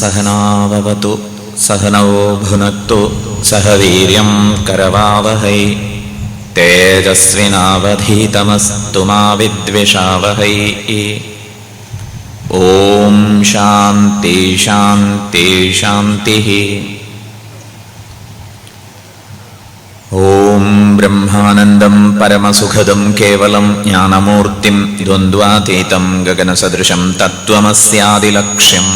सहनाववतु सहनौ भुनक्तु सह वीर्यं करवावहै तेजस्विनावधीतमस्तु मा विद्विषावहै। ॐ शान्ति शान्ति शान्तिः। ॐ ब्रह्मानन्दं परमसुखदं केवलं ज्ञानमूर्तिं द्वन्द्वातीतं गगनसदृशं तत्त्वमस्यादिलक्ष्यम्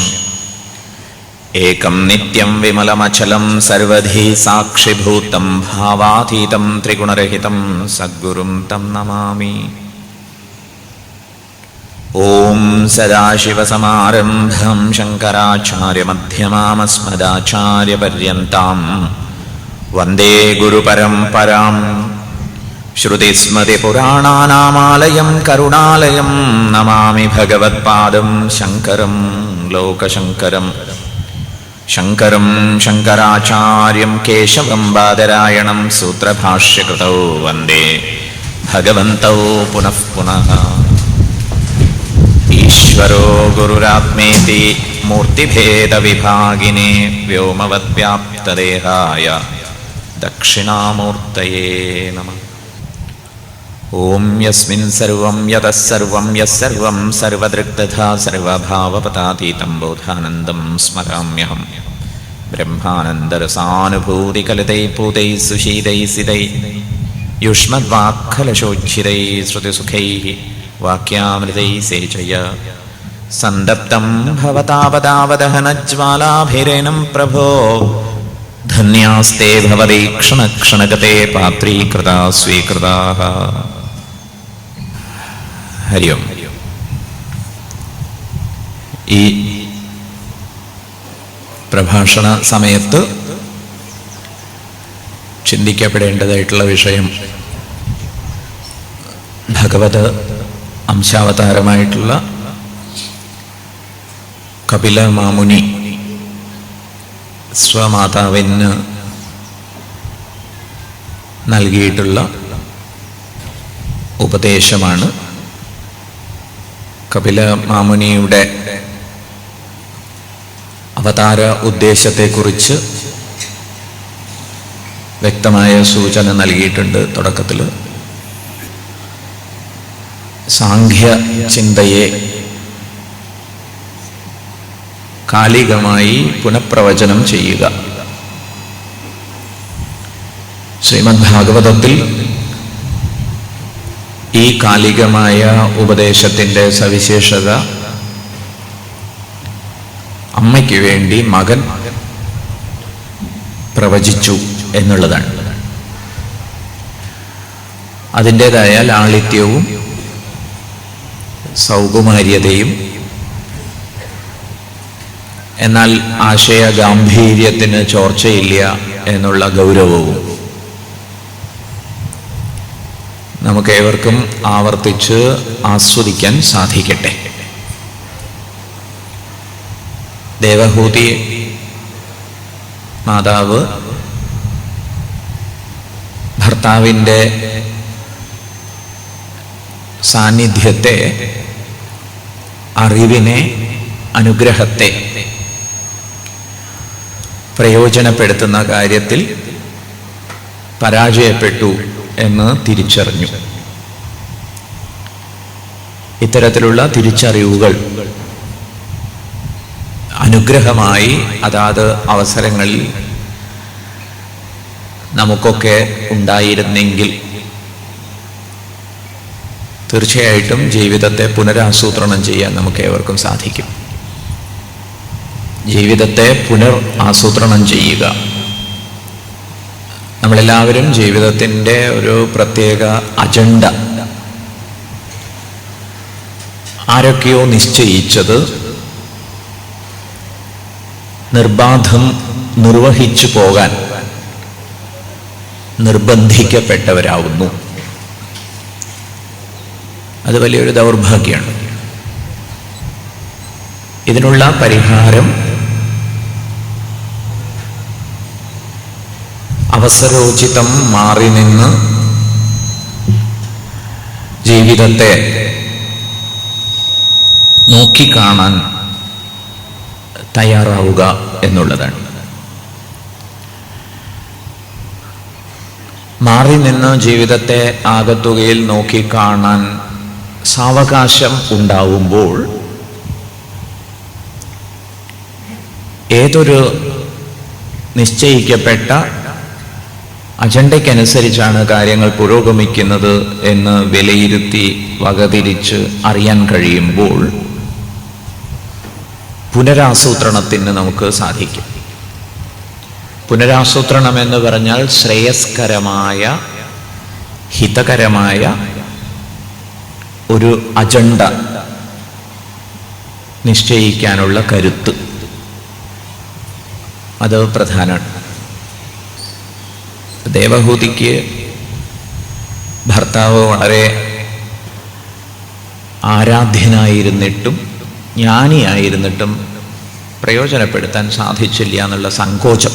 एकं नित्यं विमलमचलं सर्वधी साक्षिभूतं भावातीतं त्रिगुणरहितं सद्गुरुं तं नमामि। ॐ सदाशिवसमारम्भं शङ्कराचार्यमध्यमामस्मदाचार्यपर्यन्तां वन्दे गुरुपरम्परां। श्रुतिस्मृतिपुराणानामालयं करुणालयं नमामि भगवत्पादं शङ्करं लोकशङ्करम्। शङ्करं शङ्कराचार्यं केशवं बादरायणं सूत्रभाष्यकृतौ वन्दे भगवन्तौ पुनः पुनः। ईश्वरो गुरुरात्मेति मूर्तिभेदविभागिने व्योमवद्व्याप्तदेहाय दक्षिणामूर्तये नमः। ॐ यस्मिन् सर्वं यतः सर्वं यस्सर्वं सर्वदृक्तथा सर्वभावपतातीतं बोधानन्दं स्मराम्यहं। ब्रह्मानन्दरसानुभूतिकलितैः पूतैः सुशीतैः सितैः युष्मद्वाक्खलशोज्झितैः श्रुतिसुखैः वाक्यामृतैः सेचय सन्दप्तं भवतापदावदहनज्वालाभिरेनं प्रभो। धन्यास्ते भवदीक्षणक्षणगते पात्रीकृता स्वीकृताः। हरि ओम। ഈ പ്രഭാഷണ സമയത്ത് ചിന്തിക്കപ്പെടേണ്ടതായിട്ടുള്ള വിഷയം ഭഗവത് അംശാവതാരമായിട്ടുള്ള കപില മാമുനി സ്വമാതാവിന് നൽകിയിട്ടുള്ള ഉപദേശമാണ്. കപില മാമുനിയുടെ അവതാര ഉദ്ദേശത്തെക്കുറിച്ച് വ്യക്തമായ സൂചന നൽകിയിട്ടുണ്ട് തുടക്കത്തിൽ. സാംഖ്യ ചിന്തയെ കാലികമായി പുനഃപ്രവചനം ചെയ്യുക. ശ്രീമദ് ഭാഗവതത്തിൽ ഈ കാലികമായ ഉപദേശത്തിൻ്റെ സവിശേഷത അമ്മയ്ക്ക് വേണ്ടി മകൻ പ്രവചിച്ചു എന്നുള്ളതാണ്. അതിൻ്റെതായ ലാളിത്യവും സൗകുമാര്യതയും എന്നാൽ ആശയ ഗാംഭീര്യത്തിന് ചോർച്ചയില്ല എന്നുള്ള ഗൗരവവും നമുക്കേവർക്കും ആവർത്തിച്ച് ആസ്വദിക്കാൻ സാധിക്കട്ടെ. ദേവഹൂതി മാതാവ് ഭർത്താവിൻ്റെ സാന്നിധ്യത്തെ, അറിവിനെ, അനുഗ്രഹത്തെ പ്രയോജനപ്പെടുത്തുന്ന കാര്യത്തിൽ പരാജയപ്പെട്ടു എന്ന് തിരിച്ചറിഞ്ഞു. ഇത്തരത്തിലുള്ള തിരിച്ചറിവുകൾ അനുഗ്രഹമായി അതാത് അവസരങ്ങളിൽ നമുക്കൊക്കെ ഉണ്ടായിരുന്നെങ്കിൽ തീർച്ചയായിട്ടും ജീവിതത്തെ പുനരാസൂത്രണം ചെയ്യാൻ നമുക്ക് ഏവർക്കും സാധിക്കും. ജീവിതത്തെ ആസൂത്രണം ചെയ്യുക. നമ്മളെല്ലാവരും ജീവിതത്തിൻ്റെ ഒരു പ്രത്യേക അജണ്ട ആരൊക്കെയോ നിശ്ചയിച്ചത് നിർബാധം നിർവഹിച്ചു പോകാൻ നിർബന്ധിക്കപ്പെട്ടവരാവുന്നു. അത് വലിയൊരു ദൗർഭാഗ്യമാണ്. ഇതിനുള്ള പരിഹാരം അവസരോചിതം മാറി നിന്ന് ജീവിതത്തെ നോക്കിക്കാണാൻ തയ്യാറാവുക എന്നുള്ളതാണ്. മാറി നിന്ന് ജീവിതത്തെ ആകത്തുകയിൽ നോക്കിക്കാണാൻ സാവകാശം ഉണ്ടാവുമ്പോൾ ഏതൊരു നിശ്ചയിക്കപ്പെട്ട അജണ്ടയ്ക്കനുസരിച്ചാണ് കാര്യങ്ങൾ പുരോഗമിക്കുന്നത് എന്ന് വിലയിരുത്തി വകതിരിച്ച് അറിയാൻ കഴിയുമ്പോൾ പുനരാസൂത്രണത്തിന് നമുക്ക് സാധിക്കും. പുനരാസൂത്രണം എന്ന് പറഞ്ഞാൽ ശ്രേയസ്കരമായ, ഹിതകരമായ ഒരു അജണ്ട നിശ്ചയിക്കാനുള്ള കരുത്ത്, അത് പ്രധാനമാണ്. ദേവഹൂതിക്ക് ഭർത്താവ് വളരെ ആരാധ്യനായിരുന്നിട്ടും ജ്ഞാനിയായിരുന്നിട്ടും പ്രയോജനപ്പെടുത്താൻ സാധിച്ചില്ല എന്നുള്ള സങ്കോചം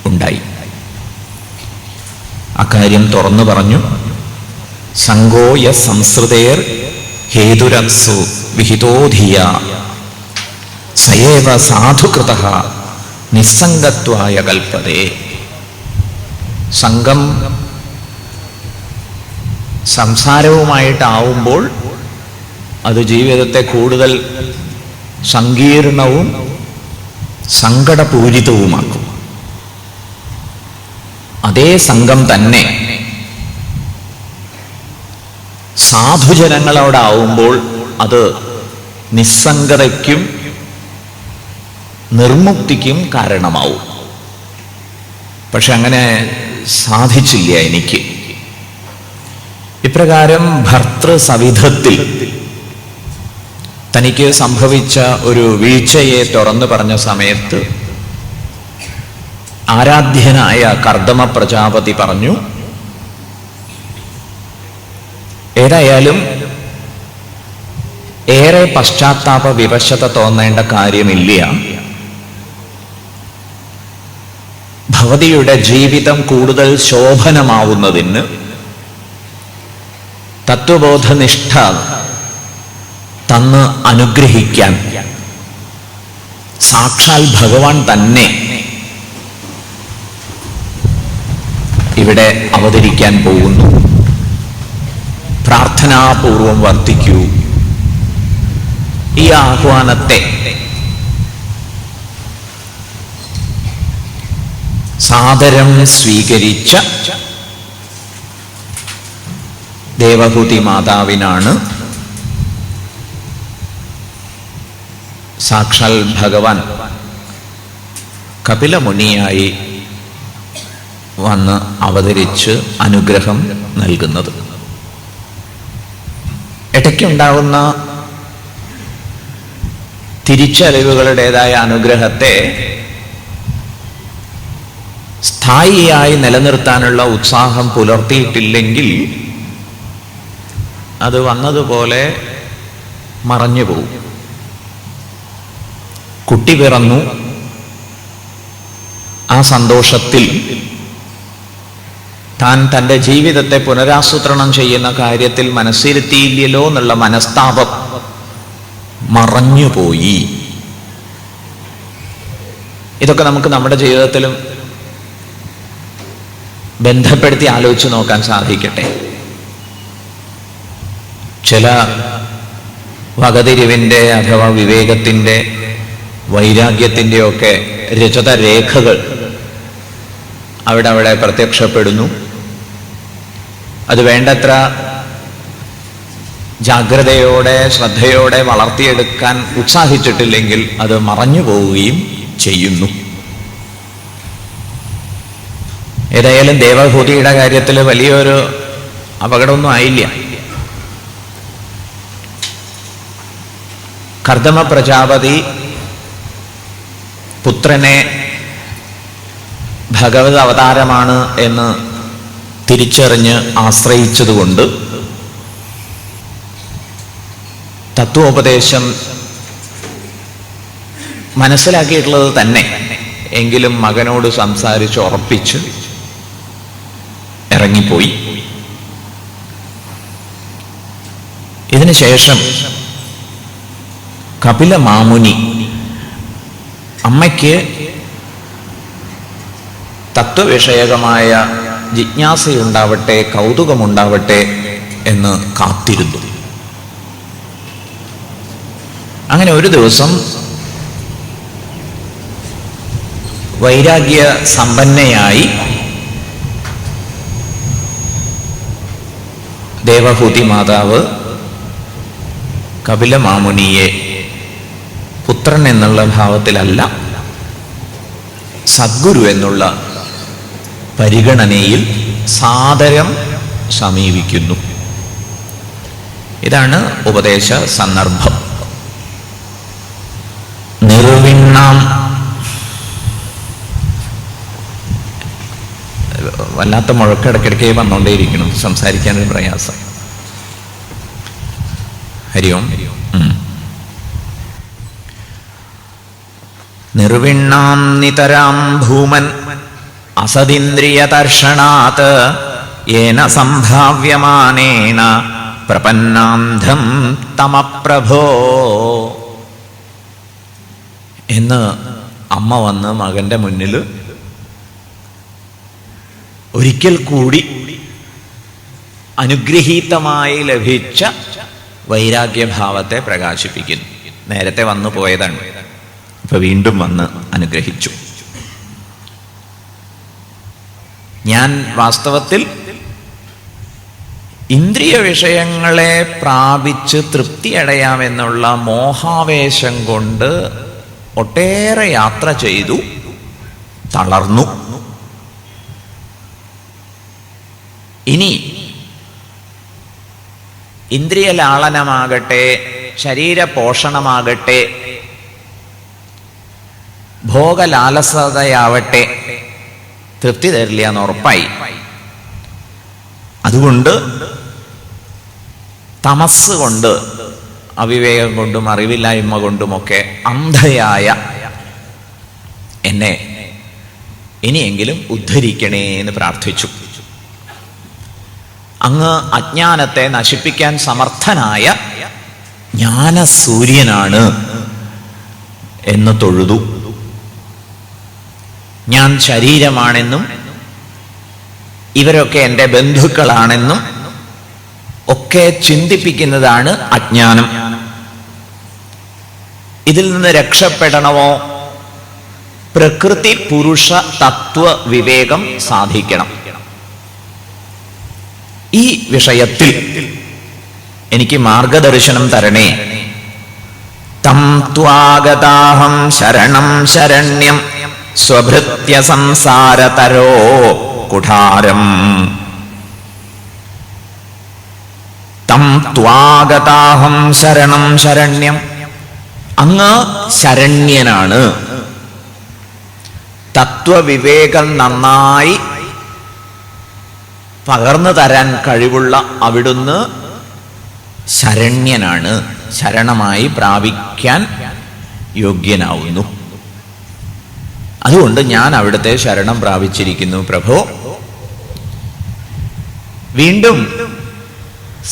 ഉണ്ടായി. അക്കാര്യം തുറന്നു പറഞ്ഞു. സങ്കോയ സംസൃതേർ ഹേതുരത്സു വിഹിതോധിയ സയേവ സാധുകൃതഃ നിസ്സംഗത്വായ കൽപ്പതേ. സംഘം സംസാരവുമായിട്ടാവുമ്പോൾ അത് ജീവിതത്തെ കൂടുതൽ സങ്കീർണവും സങ്കടപൂരിതവുമാക്കും. അതേ സംഘം തന്നെ സാധുജനങ്ങളോടാവുമ്പോൾ അത് നിസ്സംഗതയ്ക്കും നിർമുക്തിക്കും കാരണമാവും. പക്ഷെ അങ്ങനെ സാധിച്ചില്ല എനിക്ക്. ഇപ്രകാരം ഭർതൃസവിധത്തിൽ തനിക്ക് സംഭവിച്ച ഒരു വീഴ്ചയെ തുറന്നു പറഞ്ഞ സമയത്ത് ആരാധ്യനായ കർദമ പ്രജാപതി പറഞ്ഞു, ഏതായാലും ഏറെ പശ്ചാത്താപ വിവശത തോന്നേണ്ട കാര്യമില്ല. ഭവതിയുടെ ജീവിതം കൂടുതൽ ശോഭനമാവുന്നതിന് തത്വബോധനിഷ്ഠ തന്ന് അനുഗ്രഹിക്കാൻ സാക്ഷാൽ ഭഗവാൻ തന്നെ ഇവിടെ അവതരിക്കാൻ പോകുന്നു. പ്രാർത്ഥനാപൂർവം വർത്തിക്കൂ. ഈ ആഹ്വാനത്തെ സാദരം സ്വീകരിച്ച ദേവഹൂതി മാതാവിനാണ് സാക്ഷാൽ ഭഗവാൻ കപിലമുനിയായി വന്ന് അവതരിച്ച് അനുഗ്രഹം നൽകുന്നത്. ഇടയ്ക്കുണ്ടാവുന്ന തിരിച്ചറിവുകളുടേതായ അനുഗ്രഹത്തെ സ്ഥായിയായി നിലനിർത്താനുള്ള ഉത്സാഹം പുലർത്തിയിട്ടില്ലെങ്കിൽ അത് വന്നതുപോലെ മറഞ്ഞു പോകും. കുട്ടി പിറന്നു, ആ സന്തോഷത്തിൽ താൻ തൻ്റെ ജീവിതത്തെ പുനരാസൂത്രണം ചെയ്യുന്ന കാര്യത്തിൽ മനസ്സിരുത്തിയില്ലല്ലോ എന്നുള്ള മനസ്താപം മറഞ്ഞുപോയി. ഇതൊക്കെ നമുക്ക് നമ്മുടെ ജീവിതത്തിലും ബന്ധപ്പെടുത്തി ആലോചിച്ച് നോക്കാൻ സാധിക്കട്ടെ. ചില വകതിരിവിൻ്റെ അഥവാ വിവേകത്തിൻ്റെ വൈരാഗ്യത്തിൻ്റെ ഒക്കെ രചത രേഖകൾ അവിടെ പ്രത്യക്ഷപ്പെടുന്നു. അത് വേണ്ടത്ര ജാഗ്രതയോടെ ശ്രദ്ധയോടെ വളർത്തിയെടുക്കാൻ ഉത്സാഹിച്ചിട്ടില്ലെങ്കിൽ അത് മറഞ്ഞു പോവുകയും ചെയ്യുന്നു. ഏതായാലും ദേവഹൂതിയുടെ കാര്യത്തിൽ വലിയൊരു അപകടമൊന്നും ആയില്ല. കർദമ പ്രജാപതി പുത്രനെ ഭഗവത് അവതാരമാണ് എന്ന് തിരിച്ചറിഞ്ഞ് ആശ്രയിച്ചതുകൊണ്ട് തത്വോപദേശം മനസ്സിലാക്കിയിട്ടുള്ളത് തന്നെ, എങ്കിലും മകനോട് സംസാരിച്ച് ഉറപ്പിച്ച് ഇറങ്ങിപ്പോയി. ഇതിനുശേഷം കപില മാമുനി അമ്മയ്ക്ക് തത്വവിഷയകമായ ജിജ്ഞാസയുണ്ടാവട്ടെ, കൗതുകമുണ്ടാവട്ടെ എന്ന് കാത്തിരുന്നു. അങ്ങനെ ഒരു ദിവസം വൈരാഗ്യ സമ്പന്നയായി ദേവഹൂതി മാതാവ് കപില മാമുനിയെ പുത്രൻ എന്നുള്ള ഭാവത്തിലല്ല, സദ്ഗുരു എന്നുള്ള പരിഗണനയിൽ സാദരം സമീപിക്കുന്നു. ഇതാണ് ഉപദേശ സന്ദർഭം. നിർവിണ്ണാം, വല്ലാത്ത മുഴക്കിടക്കിടക്കേ വന്നുകൊണ്ടേയിരിക്കണം, സംസാരിക്കാനൊരു പ്രയാസം. ഹരി ഓം. നിർവിണ്ണാം നിതരാം ഭൂമൻ അസദിന്ദ്രിയതർഷണാത് യേന സംഭാവ്യമാനേന പ്രപന്നാന്ധം തമപ്രഭോ എന്ന് അമ്മ വന്ന് മകന്റെ മുന്നിൽ ഒരിക്കൽ കൂടി അനുഗ്രഹീതമായി ലഭിച്ച വൈരാഗ്യഭാവത്തെ പ്രകാശിപ്പിക്കുന്നു. നേരത്തെ വന്നു പോയതാണ്, ഇപ്പൊ വീണ്ടും വന്ന് അനുഗ്രഹിച്ചു. ഞാൻ വാസ്തവത്തിൽ ഇന്ദ്രിയ വിഷയങ്ങളെ പ്രാപിച്ച് തൃപ്തിയടയാമെന്നുള്ള മോഹാവേശം കൊണ്ട് ഒട്ടേറെ യാത്ര ചെയ്തു, തളർന്നു. ഇനി ഇന്ദ്രിയ ലാളനമാകട്ടെ, ശരീരപോഷണമാകട്ടെ, ഭോഗലാലസതയാവട്ടെ തൃപ്തി തരില്ല എന്ന് ഉറപ്പായി. അതുകൊണ്ട് തമസ് കൊണ്ട്, അവിവേകം കൊണ്ടും അറിവില്ലായ്മ കൊണ്ടുമൊക്കെ അന്ധയായ എന്നെ ഇനിയെങ്കിലും ഉദ്ധരിക്കണേ എന്ന് പ്രാർത്ഥിച്ചു. അങ്ങ് അജ്ഞാനത്തെ നശിപ്പിക്കാൻ സമർത്ഥനായ ജ്ഞാനസൂര്യനാണ് എന്ന് തൊഴുതു. ഞാൻ ശരീരമാണെന്നും ഇവരൊക്കെ എൻ്റെ ബന്ധുക്കളാണെന്നും ഒക്കെ ചിന്തിപ്പിക്കുന്നതാണ് അജ്ഞാനം. ഇതിൽ നിന്ന് രക്ഷപ്പെടണമോ പ്രകൃതി പുരുഷ തത്വ വിവേകം സാധിക്കണം. ഈ വിഷയത്തിൽ എനിക്ക് മാർഗദർശനം തരണേ. തം ത്വാഗതാഹം ശരണം ശരണ്യം സ്വഭൃത്യ സംസാരതരോ കുഠാരം. തം ത്വാഗതാഹം ശരണം ശരണ്യം, അങ്ങ് ശരണ്യനാണ്. തത്വവിവേകം നന്നായി പകർന്നു തരാൻ കഴിവുള്ള അവിടുന്ന് ശരണ്യനാണ്, ശരണമായി പ്രാപിക്കാൻ യോഗ്യനാവുന്നു. അതുകൊണ്ട് ഞാൻ അവിടുത്തെ ശരണം പ്രാപിച്ചിരിക്കുന്നു പ്രഭോ. വീണ്ടും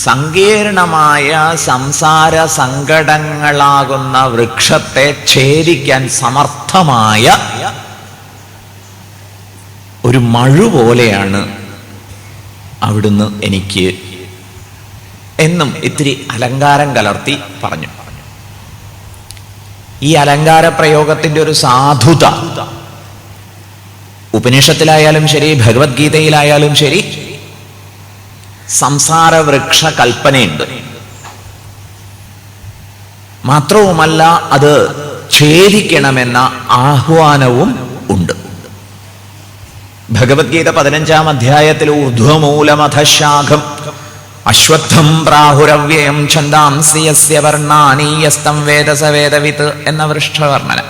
സങ്കീർണമായ സംസാര സങ്കടങ്ങളാകുന്ന വൃക്ഷത്തെ ഛേദിക്കാൻ സമർത്ഥമായ ഒരു മഴു പോലെയാണ് അവിടുന്ന് എനിക്ക് എന്നും ഇത്തിരി അലങ്കാരം കലർത്തി പറഞ്ഞു. ഈ അലങ്കാര പ്രയോഗത്തിന്റെ ഒരു സാധുത ഉപനിഷത്തിലായാലും ശരി, ഭഗവത്ഗീതയിലായാലും ശരി, സംസാര വൃക്ഷ കൽപ്പനയുണ്ട്. മാത്രവുമല്ല, അത് ഛേദിക്കണമെന്ന ആഹ്വാനവും ഉണ്ട്. ഭഗവത്ഗീത 15-ാം അധ്യായത്തിൽ ഊർധ്വമൂലമധശാഖം അശ്വത്ഥം പ്രാഹുരവ്യയം ഛന്ദാംസി യസ്യ വർണ്ണാനി യസ്തം വേദ സ വേദവിത് എന്ന വൃക്ഷവർണ്ണന.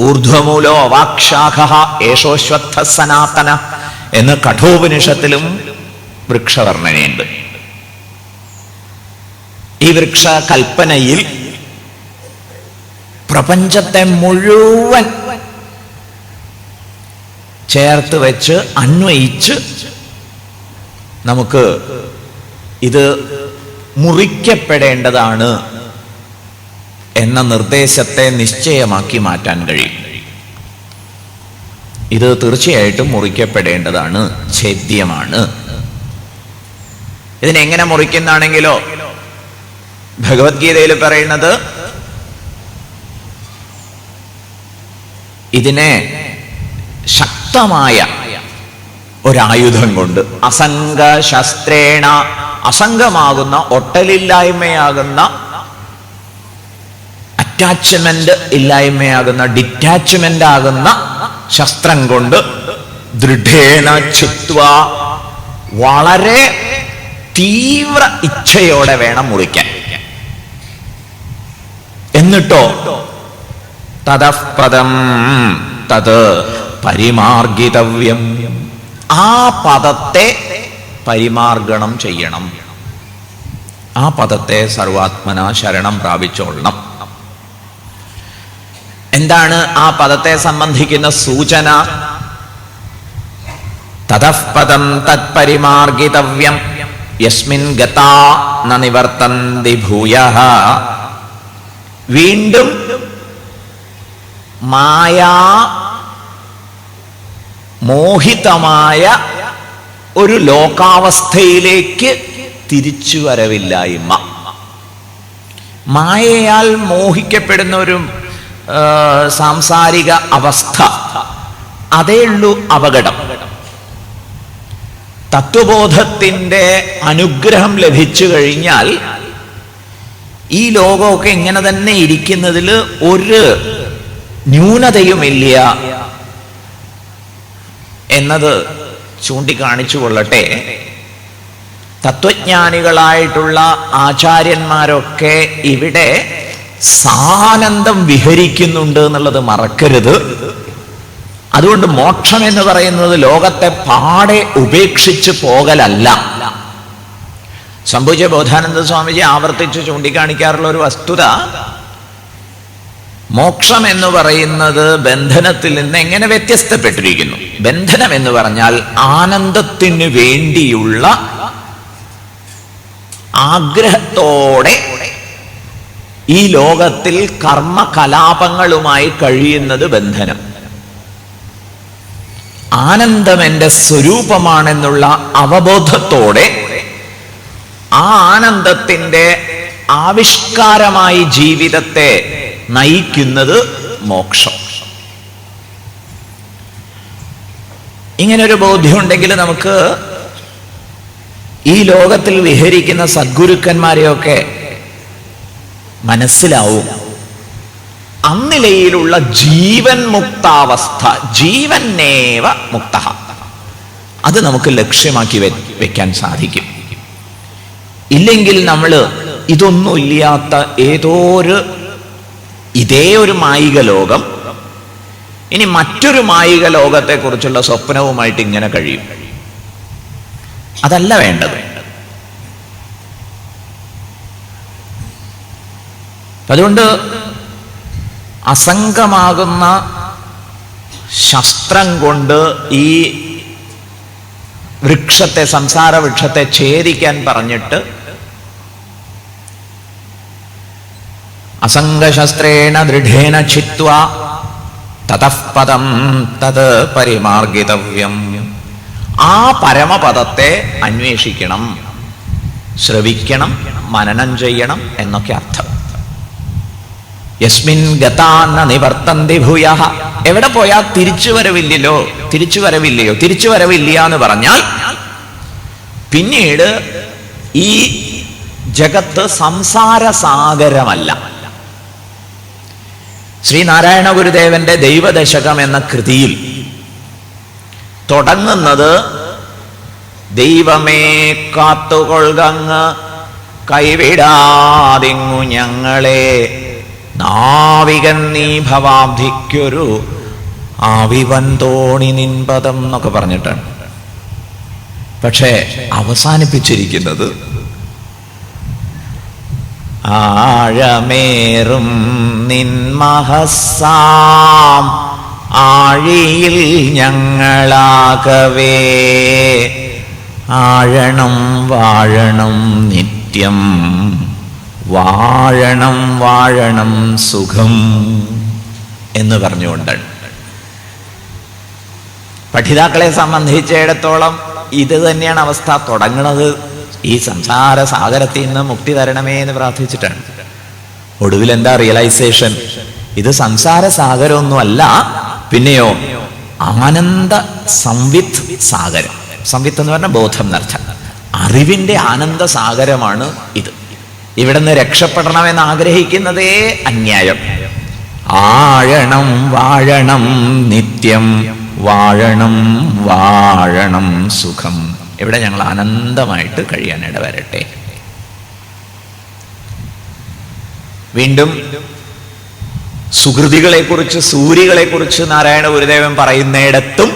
ഊർധ്വമൂലോ അവാക്ഷാഖഃ ഏഷോശ്വത്ഥ സനാതന എന്ന് കഠോപനിഷത്തിലും വൃക്ഷവർണ്ണനയുണ്ട്. ഈ വൃക്ഷ കൽപ്പനയിൽ പ്രപഞ്ചത്തെ മുഴുവൻ ചേർത്ത് വെച്ച് അന്വയിച്ച് നമുക്ക് ഇത് മുറിക്കപ്പെടേണ്ടതാണ് എന്ന നിർദ്ദേശത്തെ നിശ്ചയമാക്കി മാറ്റാൻ കഴിയും. ഇത് തീർച്ചയായിട്ടും മുറിക്കപ്പെടേണ്ടതാണ്, ഛേദ്യമാണ്. ഇതിനെങ്ങനെ മുറിക്കുന്നാണെങ്കിലോ ഭഗവത്ഗീതയിൽ പറയുന്നത് ഇതിനെ ശക്തമായ ഒരായുധം കൊണ്ട് അസംഗ ശസ്ത്രേണ, അസംഗമാകുന്ന ഒട്ടലില്ലായ്മയാകുന്ന, അറ്റാച്ച്മെന്റ് ഇല്ലായ്മയാകുന്ന, ഡിറ്റാച്ച്മെന്റ് ആകുന്ന ശസ്ത്രം കൊണ്ട് ദൃഢേന ചിത്വ, വളരെ തീവ്ര ഇച്ഛയോടെ വേണം മുറിക്കാൻ. എന്നിട്ടോ തതഃപദം തത് പരിമാർഗിതവ്യം, ആ പദത്തെ പരിമാർഗണം ചെയ്യണം, ആ പദത്തെ സർവാത്മന ശരണം പ്രാപിച്ചോളണം. എന്താണ് ആ പദത്തെ സംബന്ധിക്കുന്ന സൂചന? തതഃപദം തത്പരിമാർഗിതവ്യം യസ്മിൻ ഗതാ ന നിവർത്തന്തി ഭൂയഃ. വീണ്ടും മായാ മോഹിതമായ ഒരു ലോകാവസ്ഥയിലേക്ക് തിരിച്ചു വരവില്ലായ്മ. മായയാൽ മോഹിക്കപ്പെടുന്ന ഒരു സാംസാരിക അവസ്ഥ, അതേ ഉള്ളൂ അപകടം. തത്വബോധത്തിന്റെ അനുഗ്രഹം ലഭിച്ചു കഴിഞ്ഞാൽ ഈ ലോകമൊക്കെ ഇങ്ങനെ തന്നെ ഇരിക്കുന്നതിൽ ഒരു ന്യൂനതയുമില്ല എന്നത് ചൂണ്ടിക്കാണിച്ചു കൊള്ളട്ടെ. തത്വജ്ഞാനികളായിട്ടുള്ള ആചാര്യന്മാരൊക്കെ ഇവിടെ സാനന്ദം വിഹരിക്കുന്നുണ്ട് എന്നുള്ളത് മറക്കരുത്. അതുകൊണ്ട് മോക്ഷം എന്ന് പറയുന്നത് ലോകത്തെ പാടെ ഉപേക്ഷിച്ച് പോകലല്ല. സംഭൂജ്യ ബോധാനന്ദ സ്വാമിജി ആവർത്തിച്ച് ചൂണ്ടിക്കാണിക്കാറുള്ള ഒരു വസ്തുത, മോക്ഷം എന്ന് പറയുന്നത് ബന്ധനത്തിൽ നിന്ന് എങ്ങനെ വ്യത്യസ്തപ്പെട്ടിരിക്കുന്നു. ബന്ധനം എന്ന് പറഞ്ഞാൽ ആനന്ദത്തിന് വേണ്ടിയുള്ള ആഗ്രഹത്തോടെ ഈ ലോകത്തിൽ കർമ്മകലാപങ്ങളുമായി കഴിയുന്നത് ബന്ധനം. ആനന്ദം എൻ്റെ സ്വരൂപമാണെന്നുള്ള അവബോധത്തോടെ ആ ആനന്ദത്തിൻ്റെ ആവിഷ്കാരമായി ജീവിതത്തെ നയിക്കുന്നത് മോക്ഷം. ഇങ്ങനൊരു ബോധ്യമുണ്ടെങ്കിൽ നമുക്ക് ഈ ലോകത്തിൽ വിഹരിക്കുന്ന സദ്ഗുരുക്കന്മാരെയൊക്കെ മനസ്സിലാവും. അന്നിലയിലുള്ള ജീവൻ മുക്താവസ്ഥ, ജീവന്നേവ മുക്ത, അത് നമുക്ക് ലക്ഷ്യമാക്കി വെക്കാൻ സാധിക്കും. ഇല്ലെങ്കിൽ നമ്മൾ ഇതൊന്നുമില്ലാത്ത ഇതേ ഒരു മായിക ലോകം, ഇനി മറ്റൊരു മായിക ലോകത്തെക്കുറിച്ചുള്ള സ്വപ്നവുമായിട്ട് ഇങ്ങനെ കഴിയും. അതല്ല വേണ്ടത്. അതുകൊണ്ട് അസംഗമാകുന്ന ശസ്ത്രം കൊണ്ട് ഈ വൃക്ഷത്തെ, സംസാര വൃക്ഷത്തെ ഛേദിക്കാൻ പറഞ്ഞിട്ട് അസംഗശസ്ത്രേണ ദൃഢേന ഛിത്വാ തതഃ പദം തത് പരിമാർഗിതവ്യം. ആ പരമപദത്തെ അന്വേഷിക്കണം, ശ്രവിക്കണം, മനനം ചെയ്യണം എന്നൊക്കെ അർത്ഥം. യസ്മിൻ ഗതാന നിവർത്തന്തി ഭൂയഃ. എവിടെ പോയാൽ തിരിച്ചു വരവില്ലയോ, തിരിച്ചു വരവില്ല എന്ന് പറഞ്ഞാൽ പിന്നീട് ഈ ജഗത്ത് സംസാര സാഗരമല്ല. ശ്രീനാരായണ ഗുരുദേവന്റെ ദൈവദശകം എന്ന കൃതിയിൽ തുടങ്ങുന്നത് ദൈവമേ കാത്തുകൊള്ളുകങ്ങ് കൈവിടാതിങ്ങു ഞങ്ങളെ നാവികൻ നീ ഭവാബ്ധിക്കൊരു ആവിവൻ തോണി നിൻപദം എന്നൊക്കെ പറഞ്ഞിട്ടാണ്. പക്ഷേ അവസാനിപ്പിച്ചിരിക്കുന്നത് ആഴമേറും നിൻമഹസാം ആഴിയിൽ ഞങ്ങളാകവേ ആഴണം വാഴണം നിത്യം വാഴണം വാഴണം സുഖം എന്ന് പറഞ്ഞുകൊണ്ടാണ്. പഠിതാക്കളെ സംബന്ധിച്ചിടത്തോളം ഇത് തന്നെയാണ് അവസ്ഥ. തുടങ്ങുന്നത് ഈ സംസാര സാഗരത്തിൽ നിന്ന് മുക്തി തരണമേ എന്ന് പ്രാർത്ഥിച്ചിട്ടാണ്. ഒടുവിൽ എന്താ റിയലൈസേഷൻ? ഇത് സംസാര സാഗരമൊന്നുമല്ല, പിന്നെയോ ആനന്ദ സംവിത്ത് സാഗരം. സംവിത്ത് എന്ന് പറഞ്ഞാൽ ബോധം എന്നർത്ഥം. അറിവിന്റെ ആനന്ദ സാഗരമാണ് ഇത്. ഇവിടെ നിന്ന് രക്ഷപ്പെടണമെന്ന് ആഗ്രഹിക്കുന്നതേ അന്യായം. ആഴണം വാഴണം നിത്യം വാഴണം വാഴണം സുഖം. ഇവിടെ ഞങ്ങൾ ആനന്ദമായിട്ട് കഴിയാൻ ഇടവരട്ടെ. വീണ്ടും സുഹൃതികളെ കുറിച്ച്, സൂരികളെ കുറിച്ച് നാരായണ ഗുരുദേവൻ പറയുന്നിടത്തും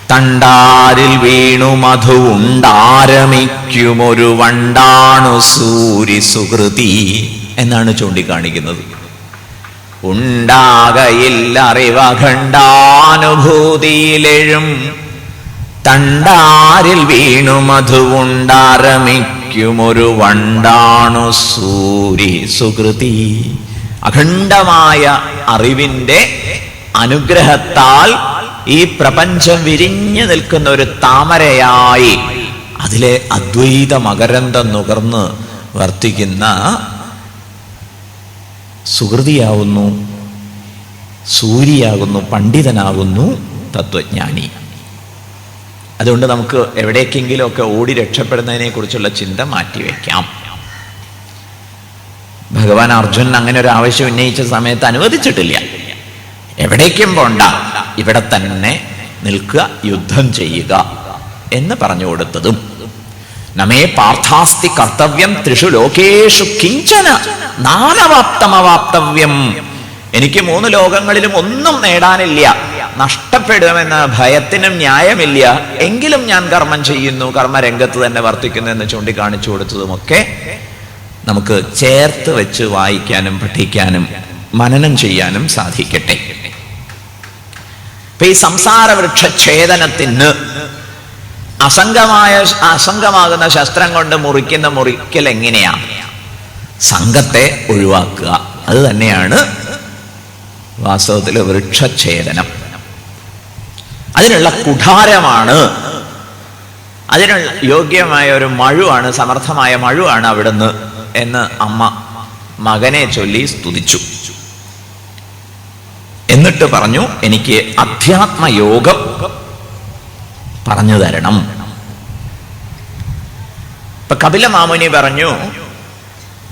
തണ്ടാരിൽ വീണു മധു ഉണ്ടാരമിക്കുമൊരു വണ്ടാണു സൂരി സുഹൃതി എന്നാണ് ചൂണ്ടിക്കാണിക്കുന്നത്. ഉണ്ടാകയില്ലറിവഖണ്ഡാനുഭൂതിയിലെഴും തണ്ടാരിൽ വീണു മധു ഉണ്ടാരമിക്കുമൊരു വണ്ടാണു സൂരി സുഹൃതി. അഖണ്ഡമായ അറിവിന്റെ അനുഗ്രഹത്താൽ ഈ പ്രപഞ്ചം വിരിഞ്ഞു നിൽക്കുന്ന ഒരു താമരയായി അതിലെ അദ്വൈത മകരന്തം നുകർന്ന് വർത്തിക്കുന്ന സുഹൃതിയാകുന്നു, സൂര്യയാകുന്നു, പണ്ഡിതനാകുന്നു തത്വജ്ഞാനി. അതുകൊണ്ട് നമുക്ക് എവിടേക്കെങ്കിലും ഒക്കെ ഓടി രക്ഷപ്പെടുന്നതിനെ കുറിച്ചുള്ള ചിന്ത മാറ്റിവെക്കാം. ഭഗവാൻ അർജുനൻ അങ്ങനെ ഒരു ആവശ്യം ഉന്നയിച്ച സമയത്ത് അനുവദിച്ചിട്ടില്ല. എവിടേക്കും പോണ്ട, ഇവിടെ തന്നെ നിൽക്കുക, യുദ്ധം ചെയ്യുക എന്ന് പറഞ്ഞു കൊടുത്തതും നമേ പാർത്ഥാസ്തി കർത്തവ്യം ത്രിഷു ലോകേഷു കിഞ്ചന നാനവാപ്തമവാപ്തവ്യം. എനിക്ക് 3 ലോകങ്ങളിലും ഒന്നും നേടാനില്ല, നഷ്ടപ്പെടുമെന്ന ഭയത്തിനും ന്യായമില്ല. എങ്കിലും ഞാൻ കർമ്മം ചെയ്യുന്നു, കർമ്മരംഗത്ത് തന്നെ വർത്തിക്കുന്നു എന്ന് ചൂണ്ടിക്കാണിച്ചു കൊടുത്തതുമൊക്കെ നമുക്ക് ചേർത്ത് വെച്ച് വായിക്കാനും പഠിക്കാനും മനനം ചെയ്യാനും സാധിക്കട്ടെ. ഇപ്പൊ ഈ സംസാര വൃക്ഷഛേദനത്തിന് അസംഗമാകുന്ന ശസ്ത്രം കൊണ്ട് മുറിക്കുന്ന മുറിക്കൽ എങ്ങനെയാണ്? സംഘത്തെ ഒഴിവാക്കുക. അത് തന്നെയാണ് വാസ്തവത്തിൽ വൃക്ഷഛേദനം. അതിനുള്ള കുഠാരമാണ്, അതിനുള്ള യോഗ്യമായ ഒരു മഴുവാണ്, സമർത്ഥമായ മഴുവാണ് അവിടുന്ന് എന്ന് അമ്മ മകനെ ചൊല്ലി സ്തുതിച്ചു. എന്നിട്ട് പറഞ്ഞു, എനിക്ക് അധ്യാത്മയോഗം പറഞ്ഞു തരണം. ഇപ്പൊ കപില മാമുനി പറഞ്ഞു,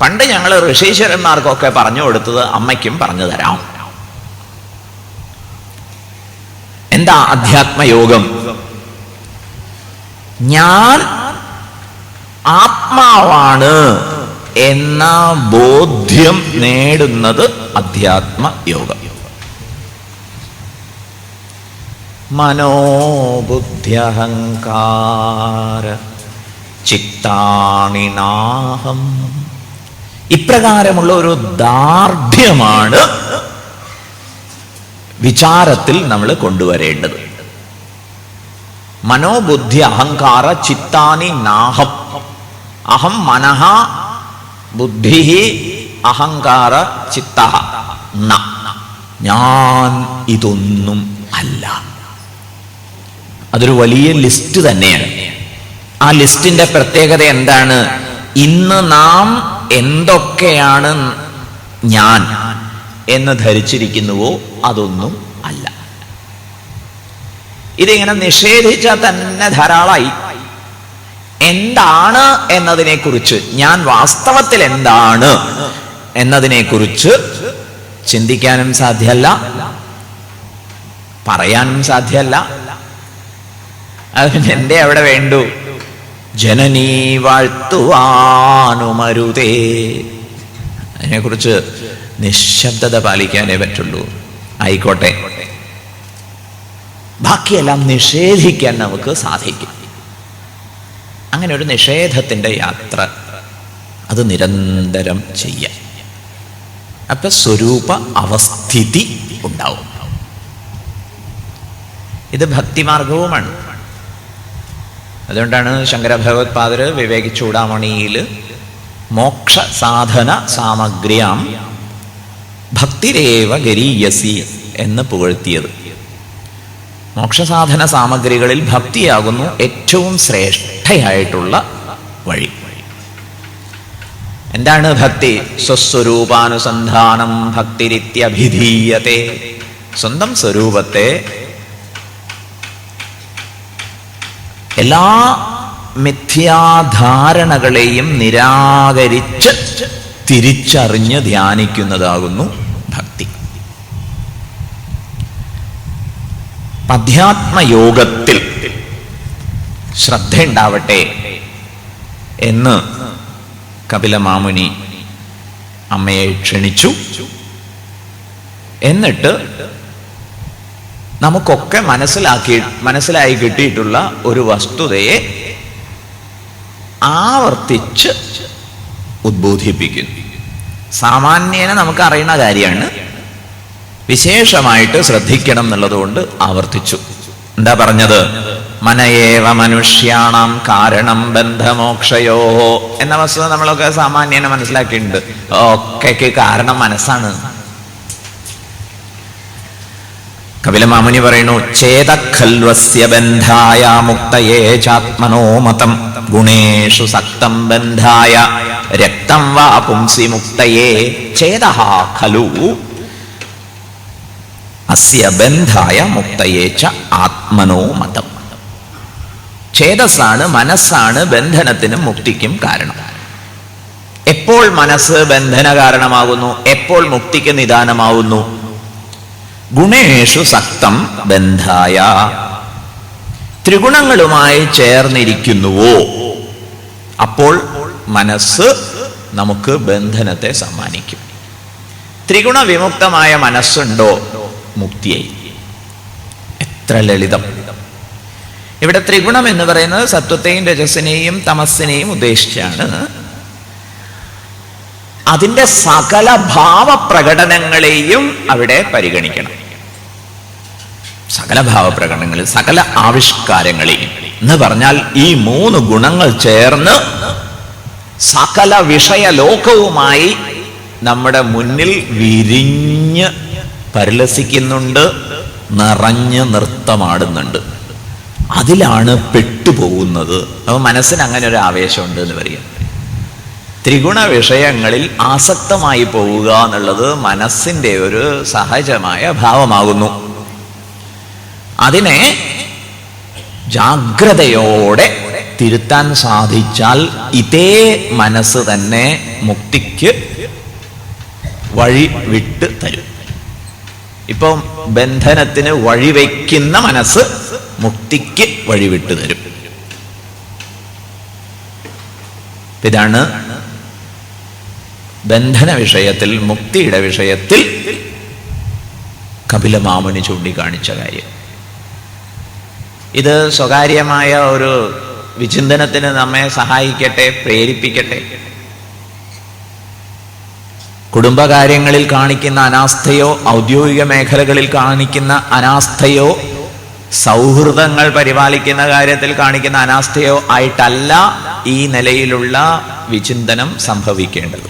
പണ്ട് ഞങ്ങൾ ഋഷീശ്വരന്മാർക്കൊക്കെ പറഞ്ഞു കൊടുത്തത് അമ്മയ്ക്കും പറഞ്ഞു തരാം. എന്താ അധ്യാത്മയോഗം? ഞാൻ ആത്മാവാണ് എന്ന ബോധ്യം നേടുന്നത് അധ്യാത്മയോഗം. മനോബുദ്ധ്യഹങ്കാര ചിത്താണിനാഹം. ഇപ്രകാരമുള്ള ഒരു ദാർഢ്യമാണ് വിചാരത്തിൽ നമ്മൾ കൊണ്ടുവരേണ്ടത്. മനോബുദ്ധി അഹങ്കാര ചിത്താനി നാഹം. അഹം മനഃ ബുദ്ധി അഹങ്കാര ചിത്ത ന. ഞാൻ ഇതൊന്നും അല്ല. അതൊരു വലിയ ലിസ്റ്റ് തന്നെയാണ്. ആ ലിസ്റ്റിന്റെ പ്രത്യേകത എന്താണ്? ഇന്ന് നാം എന്തൊക്കെയാണ് ഞാൻ എന്ന് ധരിച്ചിരിക്കുന്നുവോ അതൊന്നും അല്ല. ഇതിങ്ങനെ നിഷേധിച്ചാൽ തന്നെ ധാരാളമായി. എന്താണ് എന്നതിനെ കുറിച്ച്, ഞാൻ വാസ്തവത്തിൽ എന്താണ് എന്നതിനെ കുറിച്ച് ചിന്തിക്കാനും സാധ്യമല്ല, പറയാനും സാധ്യമല്ല. അതിന് എന്റെ അവിടെ വേണ്ടു ജനനീ വാഴ്ത്തുവാനുമരുതേ. അതിനെക്കുറിച്ച് നിശബ്ദത പാലിക്കാനേ പറ്റുള്ളൂ. ആയിക്കോട്ടെ, ബാക്കിയെല്ലാം നിഷേധിക്കാൻ നമുക്ക് സാധിക്കും. അങ്ങനെ ഒരു നിഷേധത്തിന്റെ യാത്ര അത് നിരന്തരം ചെയ്യാം. അപ്പൊ സ്വരൂപ അവസ്ഥിതി ഉണ്ടാവും. ഇത് ഭക്തിമാർഗവുമാണ്. അതുകൊണ്ടാണ് ശങ്കര ഭഗവത്പാദർ വിവേക ചൂടാമണിയിൽ മോക്ഷ സാധന സാമഗ്രിയാം ഭക്തിരേവ ഗരീയസി എന്ന് പുകഴ്ത്തിയത്. മോക്ഷസാധന സാമഗ്രികളിൽ ഭക്തിയാകുന്നു ഏറ്റവും ശ്രേഷ്ഠയായിട്ടുള്ള വഴി. എന്താണ് ഭക്തി? സ്വസ്വരൂപാനുസന്ധാനം ഭക്തിരിത്യഭിധീയത്തെ. സ്വന്തം സ്വരൂപത്തെ എല്ലാ മിഥ്യാധാരണകളെയും നിരാകരിച്ച് തിരിച്ചറിഞ്ഞ് ധ്യാനിക്കുന്നതാകുന്നു ഭക്തി. അധ്യാത്മയോഗത്തിൽ ശ്രദ്ധയുണ്ടാവട്ടെ എന്ന് കപിലമാമുനി അമ്മയെ ക്ഷണിച്ചു. എന്നിട്ട് നമുക്കൊക്കെ മനസ്സിലായി കിട്ടിയിട്ടുള്ള ഒരു വസ്തുതയെ ആവർത്തിച്ച് ഉദ്ബോധിപ്പിക്കുന്നു. സാമാന്യേന നമുക്ക് അറിയുന്ന കാര്യമാണ്, വിശേഷമായിട്ട് ശ്രദ്ധിക്കണം എന്നുള്ളതുകൊണ്ട് ആവർത്തിച്ചു. എന്താ പറഞ്ഞത്? മനയേവ മനുഷ്യാണാം കാരണം ബന്ധമോക്ഷയോ എന്ന വസ്തുത നമ്മളൊക്കെ സാമാന്യേന മനസ്സിലാക്കിയിട്ടുണ്ട്. ഒക്കെക്ക് കാരണം മനസ്സാണ്. കപിലമാമുനി പറയുന്നു, ചേതഖൽവസ്യ ബന്ധായ മുക്തയേ ചാത്മനോ മതം ഗുണേഷു സക്തം ബന്ധായ രക്തം വാ പുംസി മുക്തയേ ചേതഃ ഖലു അസ്യ ബന്ധായ മുക്തയേ ച ആത്മനോ മതം. ചേതസ്സാണ്, മനസ്സാണ് ബന്ധനത്തിനും മുക്തിക്കും കാരണം. എപ്പോൾ മനസ്സ് ബന്ധന കാരണമാകുന്നു? എപ്പോൾ മുക്തിക്ക് നിദാനമാവുന്നു? ഗുണേഷു സക്തം ബന്ധായ, ത്രിഗുണങ്ങളുമായി ചേർന്നിരിക്കുന്നുവോ അപ്പോൾ മനസ്സ് നമുക്ക് ബന്ധനത്തെ സമ്മാനിക്കും. ത്രിഗുണ വിമുക്തമായ മനസ്സുണ്ടോ മുക്തിയായി. എത്ര ലളിതം! ഇവിടെ ത്രിഗുണം എന്ന് പറയുന്നത് സത്വത്തെയും രജസ്സിനെയും തമസ്സിനെയും ഉദ്ദേശിച്ചാണ്. അതിൻ്റെ സകല ഭാവപ്രകടനങ്ങളെയും അവിടെ പരിഗണിക്കണം. സകല ഭാവപ്രകടനങ്ങളിൽ സകല ആവിഷ്കാരങ്ങളെയും എന്ന് പറഞ്ഞാൽ ഈ മൂന്ന് ഗുണങ്ങൾ ചേർന്ന് സകല വിഷയലോകവുമായി നമ്മുടെ മുന്നിൽ വിരിഞ്ഞ് പരിലസിക്കുന്നുണ്ട്, നിറഞ്ഞ് നൃത്തമാടുന്നുണ്ട്. അതിലാണ് പെട്ടുപോകുന്നത്. അപ്പൊ മനസ്സിന് അങ്ങനെ ഒരു ആവേശമുണ്ട് എന്ന് പറയാം. ത്രിഗുണ വിഷയങ്ങളിൽ ആസക്തമായി പോവുക എന്നുള്ളത് മനസ്സിൻ്റെ ഒരു സഹജമായ ഭാവമാകുന്നു. അതിനെ ജാഗ്രതയോടെ തിരുത്താൻ സാധിച്ചാൽ ഇതേ മനസ്സ് തന്നെ മുക്തിക്ക് വഴി വിട്ട് തരും. ഇപ്പം ബന്ധനത്തിന് വഴിവെക്കുന്ന മനസ്സ് മുക്തിക്ക് വഴിവിട്ടു തരും. ഇതാണ് ബന്ധന വിഷയത്തിൽ, മുക്തിയുടെ വിഷയത്തിൽ കപിലമാമുനി ചൂണ്ടിക്കാണിച്ച കാര്യം. ഇത് സ്വകാര്യമായ ഒരു വിചിന്തനത്തിന് നമ്മെ സഹായിക്കട്ടെ, പ്രേരിപ്പിക്കട്ടെ. കുടുംബകാര്യങ്ങളിൽ കാണിക്കുന്ന അനാസ്ഥയോ ഔദ്യോഗിക മേഖലകളിൽ കാണിക്കുന്ന അനാസ്ഥയോ സൗഹൃദങ്ങൾ പരിപാലിക്കുന്ന കാര്യത്തിൽ കാണിക്കുന്ന അനാസ്ഥയോ ആയിട്ടല്ല ഈ നിലയിലുള്ള വിചിന്തനം സംഭവിക്കേണ്ടത്.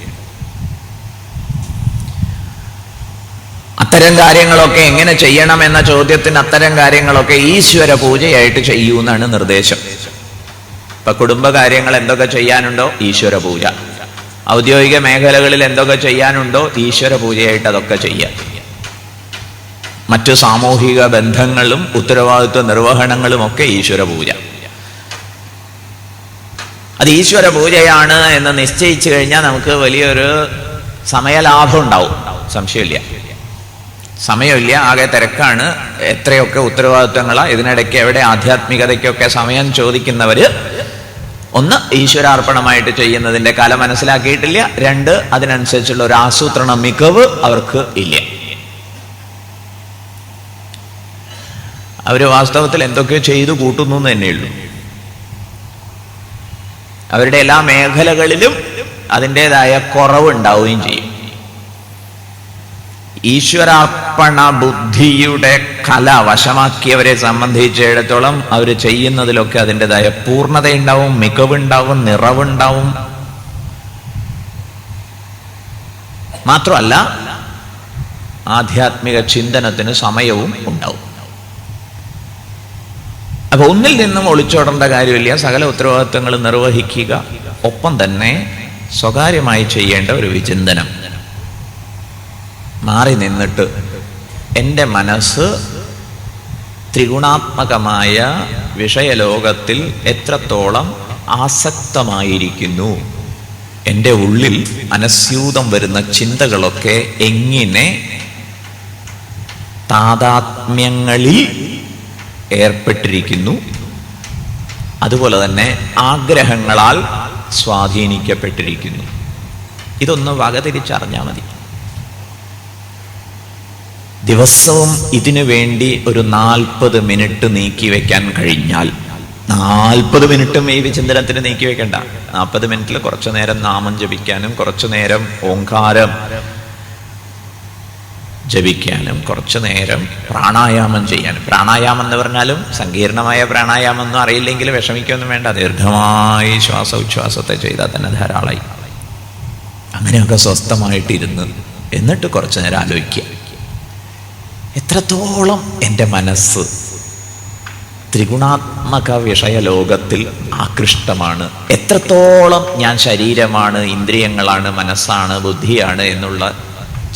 അത്തരം കാര്യങ്ങളൊക്കെ എങ്ങനെ ചെയ്യണം എന്ന ചോദ്യത്തിന് അത്തരം കാര്യങ്ങളൊക്കെ ഈശ്വര പൂജയായിട്ട് ചെയ്യൂ എന്നാണ് നിർദ്ദേശം. ഇപ്പൊ കുടുംബകാര്യങ്ങൾ എന്തൊക്കെ ചെയ്യാനുണ്ടോ ഈശ്വര പൂജ, ഔദ്യോഗിക മേഖലകളിൽ എന്തൊക്കെ ചെയ്യാനുണ്ടോ ഈശ്വര പൂജയായിട്ട് അതൊക്കെ ചെയ്യാം. മറ്റു സാമൂഹിക ബന്ധങ്ങളും ഉത്തരവാദിത്വ നിർവഹണങ്ങളും ഒക്കെ ഈശ്വര പൂജ. അത് ഈശ്വര പൂജയാണ് എന്ന് നിശ്ചയിച്ചു കഴിഞ്ഞാൽ നമുക്ക് വലിയൊരു സമയലാഭം ഉണ്ടാവും, സംശയമില്ല. സമയമില്ല, ആകെ തിരക്കാണ്, എത്രയൊക്കെ ഉത്തരവാദിത്വങ്ങളാ, ഇതിനിടയ്ക്ക് എവിടെ ആധ്യാത്മികതയ്ക്കൊക്കെ സമയം ചോദിക്കുന്നവര് ഒന്ന് ഈശ്വരാർപ്പണമായിട്ട് ചെയ്യുന്നതിന്റെ കല മനസ്സിലാക്കിയിട്ടില്ല, രണ്ട് അതിനനുസരിച്ചുള്ള ഒരു ആസൂത്രണ മികവ് അവർക്ക് ഇല്ല. അവര് വാസ്തവത്തിൽ എന്തൊക്കെയോ ചെയ്തു കൂട്ടുന്നു എന്ന് തന്നെയുള്ളൂ. അവരുടെ എല്ലാ മേഖലകളിലും അതിൻ്റെതായ കുറവുണ്ടാവുകയും ചെയ്യും. ഈശ്വരാർപ്പണ ബുദ്ധിയുടെ കല വശമാക്കിയവരെ സംബന്ധിച്ചിടത്തോളം അവർ ചെയ്യുന്നതിലൊക്കെ അതിൻ്റെതായ പൂർണ്ണതയുണ്ടാവും, മികവുണ്ടാവും, നിറവുണ്ടാവും. മാത്രമല്ല ആധ്യാത്മിക ചിന്തനത്തിന് സമയവും ഉണ്ടാവും. അപ്പൊ ഒന്നിൽ നിന്നും ഒളിച്ചോടേണ്ട കാര്യമില്ല, സകല ഉത്തരവാദിത്വങ്ങൾ നിർവഹിക്കുക, ഒപ്പം തന്നെ സ്വകാര്യമായി ചെയ്യേണ്ട ഒരു വിചിന്തനം. മാറി നിന്നിട്ട് എൻ്റെ മനസ്സ് ത്രിഗുണാത്മകമായ വിഷയലോകത്തിൽ എത്രത്തോളം ആസക്തമായിരിക്കുന്നു, എൻ്റെ ഉള്ളിൽ അനസ്യൂതം വരുന്ന ചിന്തകളൊക്കെ എങ്ങനെ താതാത്മ്യങ്ങളിൽ ഏർപ്പെട്ടിരിക്കുന്നു, അതുപോലെ തന്നെ ആഗ്രഹങ്ങളാൽ സ്വാധീനിക്കപ്പെട്ടിരിക്കുന്നു. ഇതൊന്ന് വകതിരിച്ചറിഞ്ഞാൽ മതി. ദിവസവും ഇതിനു വേണ്ടി ഒരു 40 മിനിറ്റ് നീക്കി വെക്കാൻ കഴിഞ്ഞാൽ, 40 മിനിറ്റും ഈ വിചിന്തനത്തിന് നീക്കി വെക്കണ്ട, 40 മിനിറ്റിൽ കുറച്ചു നേരം നാമം ജപിക്കാനും കുറച്ചു നേരം ഓംകാരം ജപിക്കാനും കുറച്ചു നേരം പ്രാണായാമം ചെയ്യാനും. പ്രാണായാമം എന്ന് പറഞ്ഞാലും സങ്കീർണമായ പ്രാണായാമം ഒന്നും അറിയില്ലെങ്കിൽ വിഷമിക്കൊന്നും വേണ്ട, ദീർഘമായി ശ്വാസോച്ഛ്വാസത്തെ ചെയ്താൽ തന്നെ ധാരാളമായി. അങ്ങനെയൊക്കെ സ്വസ്ഥമായിട്ടിരുന്ന് എന്നിട്ട് കുറച്ചു നേരം ആലോചിക്കുക, എത്രത്തോളം എൻ്റെ മനസ്സ് ത്രിഗുണാത്മക വിഷയലോകത്തിൽ ആകൃഷ്ടമാണ്, എത്രത്തോളം ഞാൻ ശരീരമാണ്, ഇന്ദ്രിയങ്ങളാണ്, മനസ്സാണ്, ബുദ്ധിയാണ് എന്നുള്ള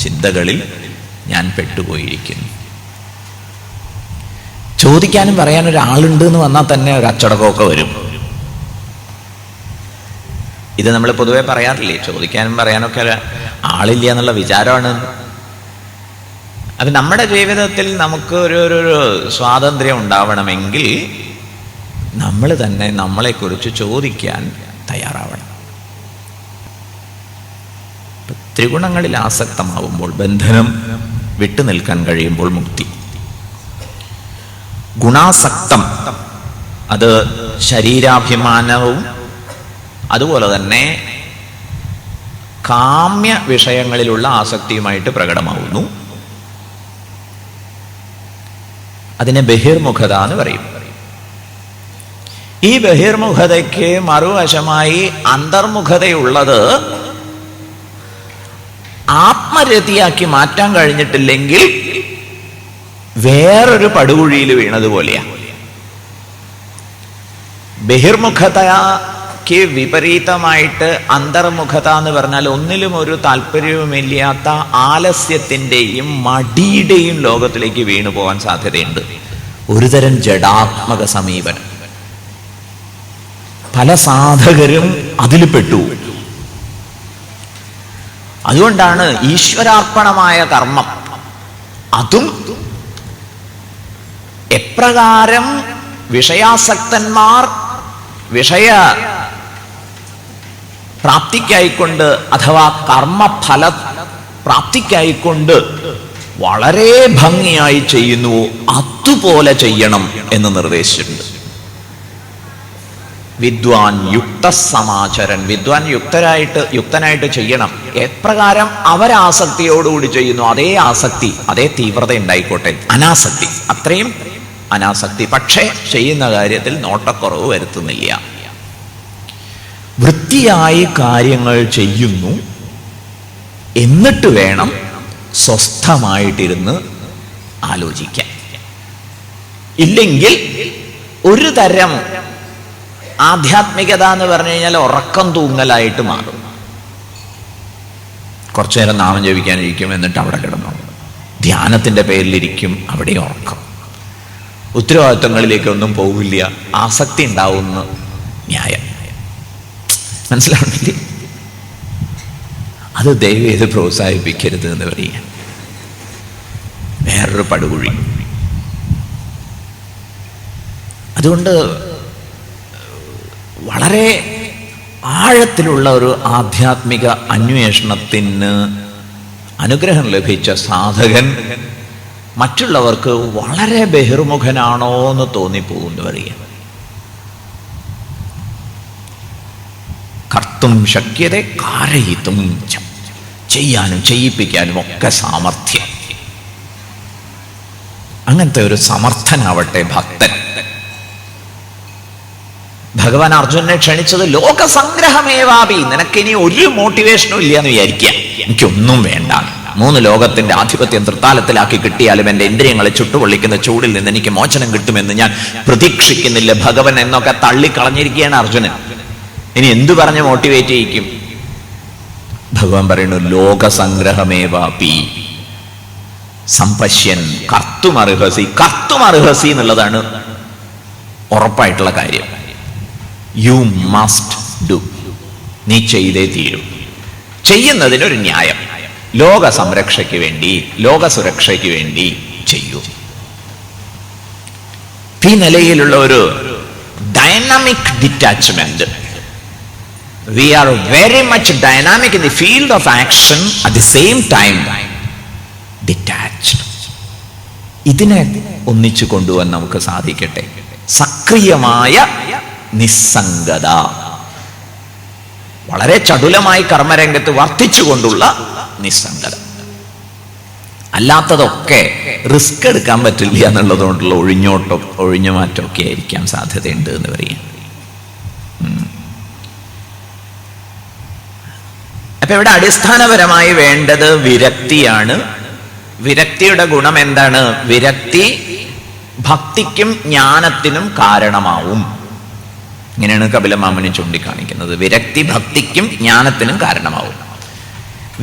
ചിന്തകളിൽ ഞാൻ പെട്ടുപോയിരിക്കുന്നു. ചോദിക്കാനും പറയാനൊരാളുണ്ട് എന്ന് വന്നാൽ തന്നെ ഒരു അച്ചടക്കമൊക്കെ വരും. ഇത് നമ്മൾ പൊതുവെ പറയാറില്ലേ, ചോദിക്കാനും പറയാനൊക്കെ ആളില്ല എന്നുള്ള വിചാരമാണ്. അത് നമ്മുടെ ജീവിതത്തിൽ നമുക്ക് ഒരു സ്വാതന്ത്ര്യം ഉണ്ടാവണമെങ്കിൽ നമ്മൾ തന്നെ നമ്മളെക്കുറിച്ച് ചോദിക്കാൻ തയ്യാറാവണം. ത്രിഗുണങ്ങളിൽ ആസക്തമാവുമ്പോൾ ബന്ധനം വിട്ടുനിൽക്കാൻ കഴിയുമ്പോൾ മുക്തി. ഗുണാസക്തം അത് ശരീരാഭിമാനവും അതുപോലെ തന്നെ കാമ്യ വിഷയങ്ങളിലുള്ള ആസക്തിയുമായിട്ട് പ്രകടമാവുന്നു. അതിനെ ബഹിർമുഖത എന്ന് പറയും. ഈ ബഹിർമുഖതയ്ക്ക് മറുവശമായി അന്തർമുഖതയുള്ളത് ആത്മരതിയാക്കി മാറ്റാൻ കഴിഞ്ഞിട്ടില്ലെങ്കിൽ വേറൊരു പടുകുഴിയിൽ വീണതുപോലെയാണ്. ബഹിർമുഖതയ്ക്ക് വിപരീതമായിട്ട് അന്തർമുഖത എന്ന് പറഞ്ഞാൽ ഒന്നിലും ഒരു താല്പര്യവുമില്ലാത്ത ആലസ്യത്തിൻ്റെയും മടിയുടെയും ലോകത്തിലേക്ക് വീണു പോകാൻ സാധ്യതയുണ്ട്. ഒരുതരം ജഡാത്മക സമീപനം. പല സാധകരും അതിൽ പെട്ടു. അതുകൊണ്ടാണ് ഈശ്വരാർപ്പണമായ കർമ്മം അതും എപ്രകാരം വിഷയാസക്തന്മാർ വിഷയ പ്രാപ്തിക്കായിക്കൊണ്ട് അഥവാ കർമ്മഫല പ്രാപ്തിക്കായിക്കൊണ്ട് വളരെ ഭംഗിയായി ചെയ്യുന്നുവോ അതുപോലെ ചെയ്യണം എന്ന് നിർദ്ദേശിച്ചിട്ടുണ്ട്. വിദ്വാൻ യുക്ത സമാചരൻ, വിദ്വാൻ യുക്തനായിട്ട് ചെയ്യണം. എപ്രകാരം അവരാസക്തിയോടുകൂടി ചെയ്യുന്നു അതേ ആസക്തി, അതേ തീവ്രത ഉണ്ടായിക്കോട്ടെ. അനാസക്തി, അത്രയും അനാസക്തി. പക്ഷേ ചെയ്യുന്ന കാര്യത്തിൽ നോട്ടക്കുറവ് വരുത്തുന്നില്ല. വൃത്തിയായി കാര്യങ്ങൾ ചെയ്യുന്നു. എന്നിട്ട് വേണം സ്വസ്ഥമായിട്ടിരുന്ന് ആലോചിക്കാൻ. ഇല്ലെങ്കിൽ ഒരു തരം ആധ്യാത്മികത എന്ന് പറഞ്ഞു കഴിഞ്ഞാൽ ഉറക്കം തൂങ്ങലായിട്ട് മാറും. കുറച്ചു നേരം നാമം ജപിക്കാനിരിക്കും, എന്നിട്ട് അവിടെ കിടന്നു. ധ്യാനത്തിന്റെ പേരിലിരിക്കും, അവിടെ ഉറക്കം. ഉത്തരവാദിത്വങ്ങളിലേക്കൊന്നും പോവില്ല, ആസക്തി ഉണ്ടാവുന്ന ന്യായം. മനസ്സിലാവുന്നില്ലേ? അത് ദയവേത് പ്രോത്സാഹിപ്പിക്കരുത് എന്ന് പറയുക. വേറൊരു പടുകുഴി. അതുകൊണ്ട് വളരെ ആഴത്തിലുള്ള ഒരു ആധ്യാത്മിക അന്വേഷണത്തിന് അനുഗ്രഹം ലഭിച്ച സാധകൻ മറ്റുള്ളവർക്ക് വളരെ ബഹിർമുഖനാണോ എന്ന് തോന്നിപ്പോകുന്നു പറയുക. കർത്തും ശക്യത കാരയിത്തും, ചെയ്യാനും ചെയ്യിപ്പിക്കാനും ഒക്കെ സാമർഥ്യം. അങ്ങനത്തെ ഒരു സമർത്ഥനാവട്ടെ ഭക്തൻ. ഭഗവാൻ അർജുനനെ ക്ഷണിച്ചത് ലോകസംഗ്രഹമേവാപി, നിനക്കിനി ഒരു മോട്ടിവേഷനും ഇല്ല എന്ന് വിചാരിക്കുക. എനിക്കൊന്നും വേണ്ട, 3 ലോകത്തിന്റെ ആധിപത്യം തൃത്താലത്തിലാക്കി കിട്ടിയാലും എൻ്റെ ഇന്ദ്രിയങ്ങളെ ചുട്ടുപൊള്ളിക്കുന്ന ചൂടിൽ നിന്ന് എനിക്ക് മോചനം കിട്ടുമെന്ന് ഞാൻ പ്രതീക്ഷിക്കുന്നില്ല ഭഗവൻ എന്നൊക്കെ തള്ളിക്കളഞ്ഞിരിക്കുകയാണ് അർജുനൻ. ഇനി എന്തു പറഞ്ഞ് മോട്ടിവേറ്റ് ചെയ്യിക്കും? ഭഗവാൻ പറയുന്നു ലോകസംഗ്രഹമേവാപി സംപശ്യൻ കർത്തുമർഹസി. കർത്തുമർഹസി എന്നുള്ളതാണ് ഉറപ്പായിട്ടുള്ള കാര്യം. യു മസ്റ്റ് ഡു, നീ ചെയ്തേ തീരും. ചെയ്യുന്നതിനൊരു ന്യായം. ലോക സംരക്ഷയ്ക്ക് വേണ്ടി, ലോക സുരക്ഷയ്ക്ക് വേണ്ടി ചെയ്യൂ. ഈ നിലയിലുള്ള ഒരു dynamic detachment. We are very much dynamic in the field of action, at the same time detached. ഇതിനെ ഒന്നിച്ചു കൊണ്ടുവന്ന് നമുക്ക് സാധിക്കട്ടെ. സക്രിയമായ നിസ്സംഗത, വളരെ ചടുലമായി കർമ്മരംഗത്ത് വർത്തിച്ചുകൊണ്ടുള്ള നിസ്സംഗത. അല്ലാത്തതൊക്കെ റിസ്ക് എടുക്കാൻ പറ്റില്ല എന്നുള്ളതുകൊണ്ടുള്ള ഒഴിഞ്ഞുമാറ്റമൊക്കെ ആയിരിക്കാൻ സാധ്യതയുണ്ട് എന്ന് പറയാം. അപ്പൊ ഇവിടെ അടിസ്ഥാനപരമായി വേണ്ടത് വിരക്തിയാണ്. വിരക്തിയുടെ ഗുണം എന്താണ്? വിരക്തി ഭക്തിക്കും ജ്ഞാനത്തിനും കാരണമാവും. ഇങ്ങനെയാണ് കപിലമാമുനി ചൂണ്ടിക്കാണിക്കുന്നത്. വിരക്തി ഭക്തിക്കും ജ്ഞാനത്തിനും കാരണമാവും.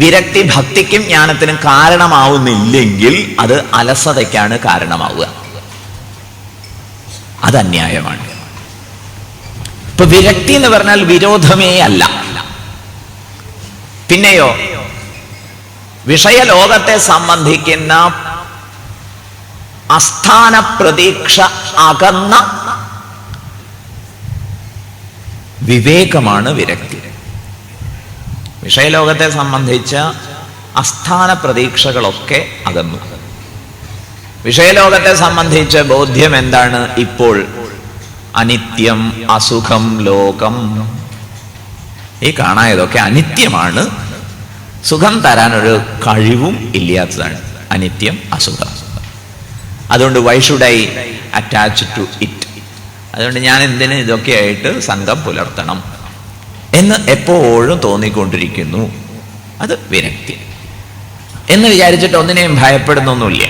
വിരക്തി ഭക്തിക്കും ജ്ഞാനത്തിനും കാരണമാവുന്നില്ലെങ്കിൽ അത് അലസതയ്ക്കാണ് കാരണമാവുക. അത് അന്യായമാണ്. ഇപ്പൊ വിരക്തി എന്ന് പറഞ്ഞാൽ വിരോധമേ അല്ല. പിന്നെയോ വിഷയലോകത്തെ സംബന്ധിക്കുന്ന അസ്ഥാന പ്രതീക്ഷ അകന്ന വിവേകമാണ് വിരക്തി. വിഷയലോകത്തെ സംബന്ധിച്ച അസ്ഥാന പ്രതീക്ഷകളൊക്കെ അകന്നു. വിഷയലോകത്തെ സംബന്ധിച്ച ബോധ്യം എന്താണ്? ഇപ്പോൾ അനിത്യം, അസുഖം ലോകം. ഈ കാണായതൊക്കെ അനിത്യമാണ്, സുഖം തരാനൊരു കഴിവും ഇല്ലാത്തതാണ്. അനിത്യം, അസുഖം. അതുകൊണ്ട് why should I attach to it? അതുകൊണ്ട് ഞാൻ എന്തിന് ഇതൊക്കെ ആയിട്ട് സംഘം പുലർത്തണം എന്ന് എപ്പോഴും തോന്നിക്കൊണ്ടിരിക്കുന്നു. അത് വിരക്തി എന്ന് വിചാരിച്ചിട്ട് ഒന്നിനെയും ഭയപ്പെടുന്നൊന്നുമില്ല.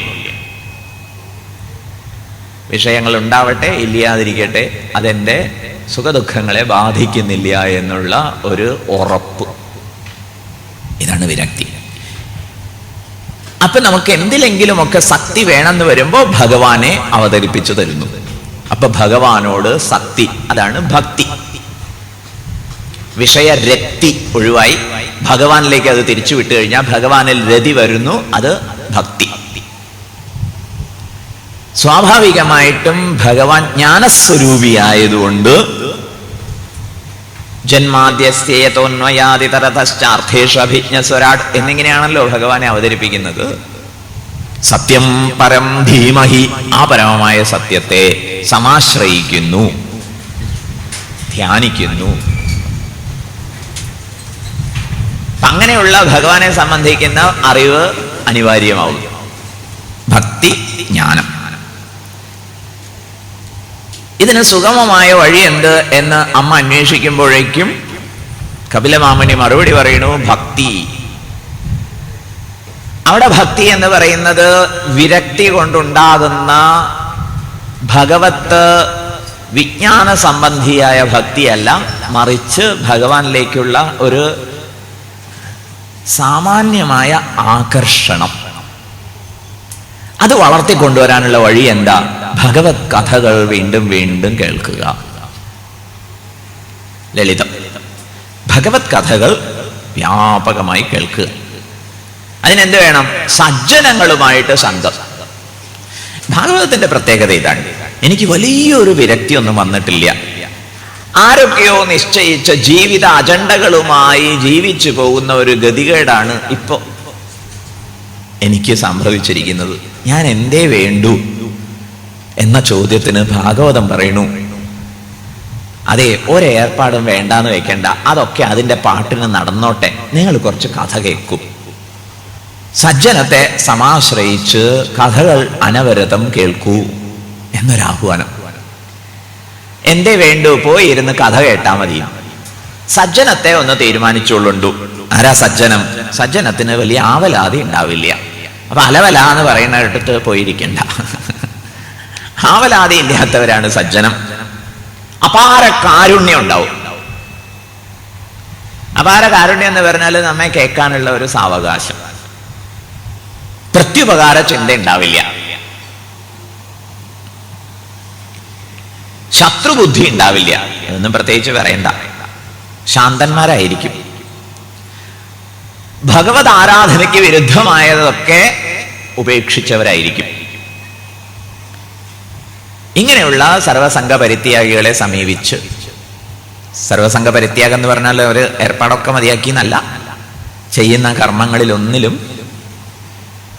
വിഷയങ്ങൾ ഉണ്ടാവട്ടെ, ഇല്ലാതിരിക്കട്ടെ, അതെൻ്റെ സുഖദുഃഖങ്ങളെ ബാധിക്കുന്നില്ല എന്നുള്ള ഒരു ഉറപ്പ്. ഇതാണ് വിരക്തി. അപ്പൊ നമുക്ക് എന്തിലെങ്കിലുമൊക്കെ ശക്തി വേണമെന്ന് വരുമ്പോൾ ഭഗവാനെ അവതരിപ്പിച്ചു തരുന്നു. അപ്പൊ ഭഗവാനോട് ശക്തി, അതാണ് ഭക്തി. വിഷയരക്തി ഒഴിവായി ഭഗവാനിലേക്ക് അത് തിരിച്ചു വിട്ടു കഴിഞ്ഞാൽ ഭഗവാനിൽ രതി വരുന്നു. അത് ഭക്തി. സ്വാഭാവികമായിട്ടും ഭഗവാൻ ജ്ഞാനസ്വരൂപിയായതുകൊണ്ട് ജന്മാദ്യസ്യേതോന്വയാദിതരതശ്ചാർത്ഥേഷു അഭിജ്ഞസ്വരാട് എന്നിങ്ങനെയാണല്ലോ ഭഗവാനെ അവതരിപ്പിക്കുന്നത്. സത്യം പരം ധീമഹി, ആ പരമമായ സത്യത്തെ സമാശ്രയിക്കുന്നു. ധ്യാനിക്കുന്നു. അങ്ങനെയുള്ള ഭഗവാനെ സംബന്ധിക്കുന്ന അറിവ് അനിവാര്യമാവും. ഭക്തി, ജ്ഞാനം. ഇതിന് സുഗമമായ വഴി എന്ത് എന്ന് അമ്മ അന്വേഷിക്കുമ്പോഴേക്കും കപിലമാമുനി മറുപടി പറയുന്നു, ഭക്തി. അവിടെ ഭക്തി എന്ന് പറയുന്നത് വിരക്തി കൊണ്ടുണ്ടാകുന്ന ഭഗവത്ത് വിജ്ഞാന സംബന്ധിയായ ഭക്തിയല്ല, മറിച്ച് ഭഗവാനിലേക്കുള്ള ഒരു സാമാന്യമായ ആകർഷണം. അത് വളർത്തിക്കൊണ്ടുവരാനുള്ള വഴി എന്താ? ഭഗവത് കഥകൾ വീണ്ടും വീണ്ടും കേൾക്കുക. ലളിതം. ഭഗവത് കഥകൾ വ്യാപകമായി കേൾക്കുക. അതിനെന്ത് വേണം? സജ്ജനങ്ങളുമായിട്ട് സംഘം. ഭാഗവതത്തിന്റെ പ്രത്യേകത ഇതാണ്. എനിക്ക് വലിയൊരു വിരക്തിയൊന്നും വന്നിട്ടില്ല. ആരൊക്കെയോ നിശ്ചയിച്ച ജീവിത അജണ്ടകളുമായി ജീവിച്ചു പോകുന്ന ഒരു ഗതികേടാണ് ഇപ്പോ എനിക്ക് സംഭവിച്ചിരിക്കുന്നത്. ഞാൻ എന്തേ വേണ്ടു എന്ന ചോദ്യത്തിന് ഭാഗവതം പറയുന്നു, അതെ, ഒരേർപ്പാടും വേണ്ടാന്ന് വെക്കണ്ട, അതൊക്കെ അതിൻ്റെ പാട്ടിന് നടന്നോട്ടെ, നിങ്ങൾ കുറച്ച് കഥ കേൾക്കും. സജ്ജനത്തെ സമാശ്രയിച്ച് കഥകൾ അനവരതം കേൾക്കൂ എന്നൊരാഹ്വാനം. എന്തേ വേണ്ടു? പോയി ഇരുന്ന് കഥ കേട്ടാ മതി. സജ്ജനത്തെ ഒന്ന് തീരുമാനിച്ചോളുണ്ടു. ആരാ സജ്ജനം? സജ്ജനത്തിന് വലിയ ആവലാതി ഉണ്ടാവില്ല. അപ്പൊ അലവല എന്ന് പറയുന്ന ഇടത്ത് പോയിരിക്കണ്ട. ആവലാതി ഇല്ലാത്തവരാണ് സജ്ജനം. അപാര കാരുണ്യം ഉണ്ടാവും. അപാര കാരുണ്യം എന്ന് പറഞ്ഞാൽ നമ്മെ കേൾക്കാനുള്ള ഒരു സാവകാശം, പ്രത്യുപകാര ചിന്ത ഉണ്ടാവില്ല, ശത്രുബുദ്ധി ഉണ്ടാവില്ല. അതൊന്നും പ്രത്യേകിച്ച് പറയണ്ട. ശാന്തന്മാരായിരിക്കും. ഭഗവത് ആരാധനയ്ക്ക് വിരുദ്ധമായതൊക്കെ ഉപേക്ഷിച്ചവരായിരിക്കും. ഇങ്ങനെയുള്ള സർവസംഘ പരിത്യാഗികളെ സമീപിച്ച്, സർവസംഘ പരിത്യാഗം എന്ന് പറഞ്ഞാൽ ഒരു ഏർപ്പാടൊക്കെ മതിയാക്കി എന്നല്ല, ചെയ്യുന്ന കർമ്മങ്ങളിലൊന്നിലും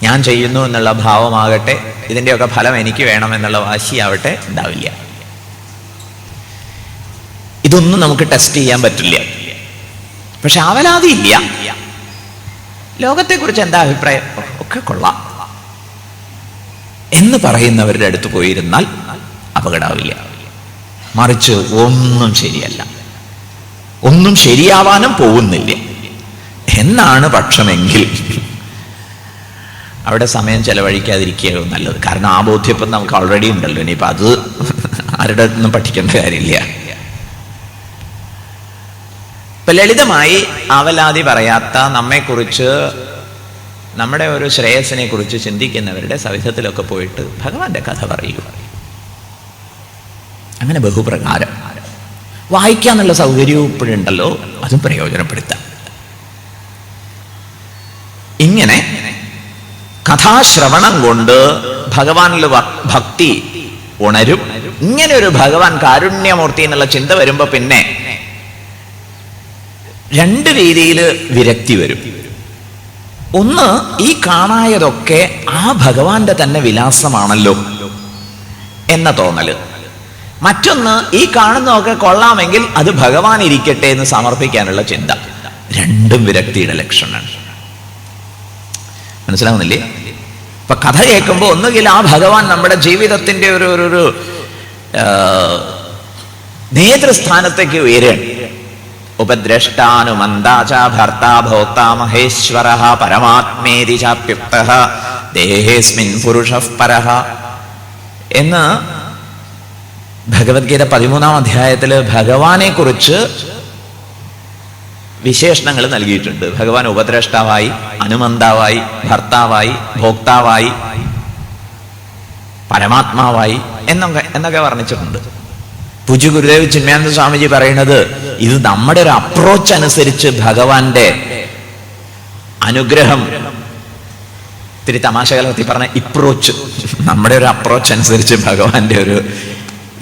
ഞാൻ ചെയ്യുന്നു എന്നുള്ള ഭാവമാകട്ടെ, ഇതിൻ്റെയൊക്കെ ഫലം എനിക്ക് വേണമെന്നുള്ള വാശിയാവട്ടെ ഉണ്ടാവില്ല. ഇതൊന്നും നമുക്ക് ടെസ്റ്റ് ചെയ്യാൻ പറ്റില്ല. പക്ഷെ ആവലാതി ഇല്ല. ലോകത്തെക്കുറിച്ച് എന്താ അഭിപ്രായം? ഒക്കെ കൊള്ളാം എന്ന് പറയുന്നവരുടെ അടുത്ത് പോയിരുന്നാൽ അപകടമാവില്ല. മറിച്ച് ഒന്നും ശരിയല്ല, ഒന്നും ശരിയാവാനും പോകുന്നില്ല എന്നാണ് പക്ഷമെങ്കിൽ അവിടെ സമയം ചെലവഴിക്കാതിരിക്കുകയോ നല്ലത്. കാരണം ആ ബോധ്യപ്പം നമുക്ക് ഓൾറെഡി ഉണ്ടല്ലോ. ഇനിയിപ്പോൾ അത് ആരുടെ ഒന്നും പഠിക്കേണ്ട കാര്യമില്ല. ഇപ്പൊ ലളിതമായി ആവലാതി പറയാത്ത, നമ്മെക്കുറിച്ച്, നമ്മുടെ ഒരു ശ്രേയസിനെ കുറിച്ച് ചിന്തിക്കുന്നവരുടെ സവിധത്തിലൊക്കെ പോയിട്ട് ഭഗവാന്റെ കഥ പറയുക. അങ്ങനെ ബഹുപ്രകാരം വായിക്കാന്നുള്ള സൗകര്യവും ഇപ്പോഴുണ്ടല്ലോ, അതും പ്രയോജനപ്പെടുത്താം. ഇങ്ങനെ കഥാശ്രവണം കൊണ്ട് ഭഗവാനിൽ ഭക്തി ഉണരും. ഇങ്ങനെ ഒരു ഭഗവാൻ കാരുണ്യമൂർത്തി എന്നുള്ള ചിന്ത വരുമ്പോ പിന്നെ രണ്ട് രീതിയിൽ വിരക്തി വരും. ഒന്ന്, ഈ കാണായതൊക്കെ ആ ഭഗവാന്റെ തന്നെ വിലാസമാണല്ലോ എന്ന തോന്നല്. മറ്റൊന്ന്, ഈ കാണുന്നതൊക്കെ കൊള്ളാമെങ്കിൽ അത് ഭഗവാൻ ഇരിക്കട്ടെ എന്ന് സമർപ്പിക്കാനുള്ള ചിന്ത. രണ്ടും വിരക്തിയുടെ ലക്ഷണമാണ്. മനസ്സിലാവുന്നില്ലേ? ഇപ്പൊ കഥ കേൾക്കുമ്പോൾ ഒന്നുകിൽ ആ ഭഗവാൻ നമ്മുടെ ജീവിതത്തിന്റെ ഒരു നേതൃസ്ഥാനത്തേക്ക് ഉയരുകയാണ്. ഉപദ്രഷ്ടാനുമന്താച ഭർത്താ ഭോക്താ മഹേശ്വര പരമാത്മേതി ചാപ്യുക്തഃ ദേഹേസ്മിൻ പുരുഷഃ പരഃ എന്ന് ഭഗവത്ഗീത 13-ാം അധ്യായത്തില് ഭഗവാനെ കുറിച്ച് വിശേഷണങ്ങൾ നൽകിയിട്ടുണ്ട്. ഭഗവാൻ ഉപദ്രഷ്ടാവായി, അനുമന്താവായി, ഭർത്താവായി, ഭോക്താവായി, പരമാത്മാവായി എന്നൊക്കെ വർണ്ണിച്ചിട്ടുണ്ട്. പൂജ്യ ഗുരുദേവ് ചിന്മയാനന്ദ സ്വാമിജി പറയുന്നത്, ഇത് നമ്മുടെ ഒരു അപ്രോച്ച് അനുസരിച്ച് ഭഗവാന്റെ അനുഗ്രഹം, ഇത്തിരി തമാശ കലർത്തി പറഞ്ഞ ഇപ്രോച്ച്, നമ്മുടെ ഒരു അപ്രോച്ച് അനുസരിച്ച് ഭഗവാന്റെ ഒരു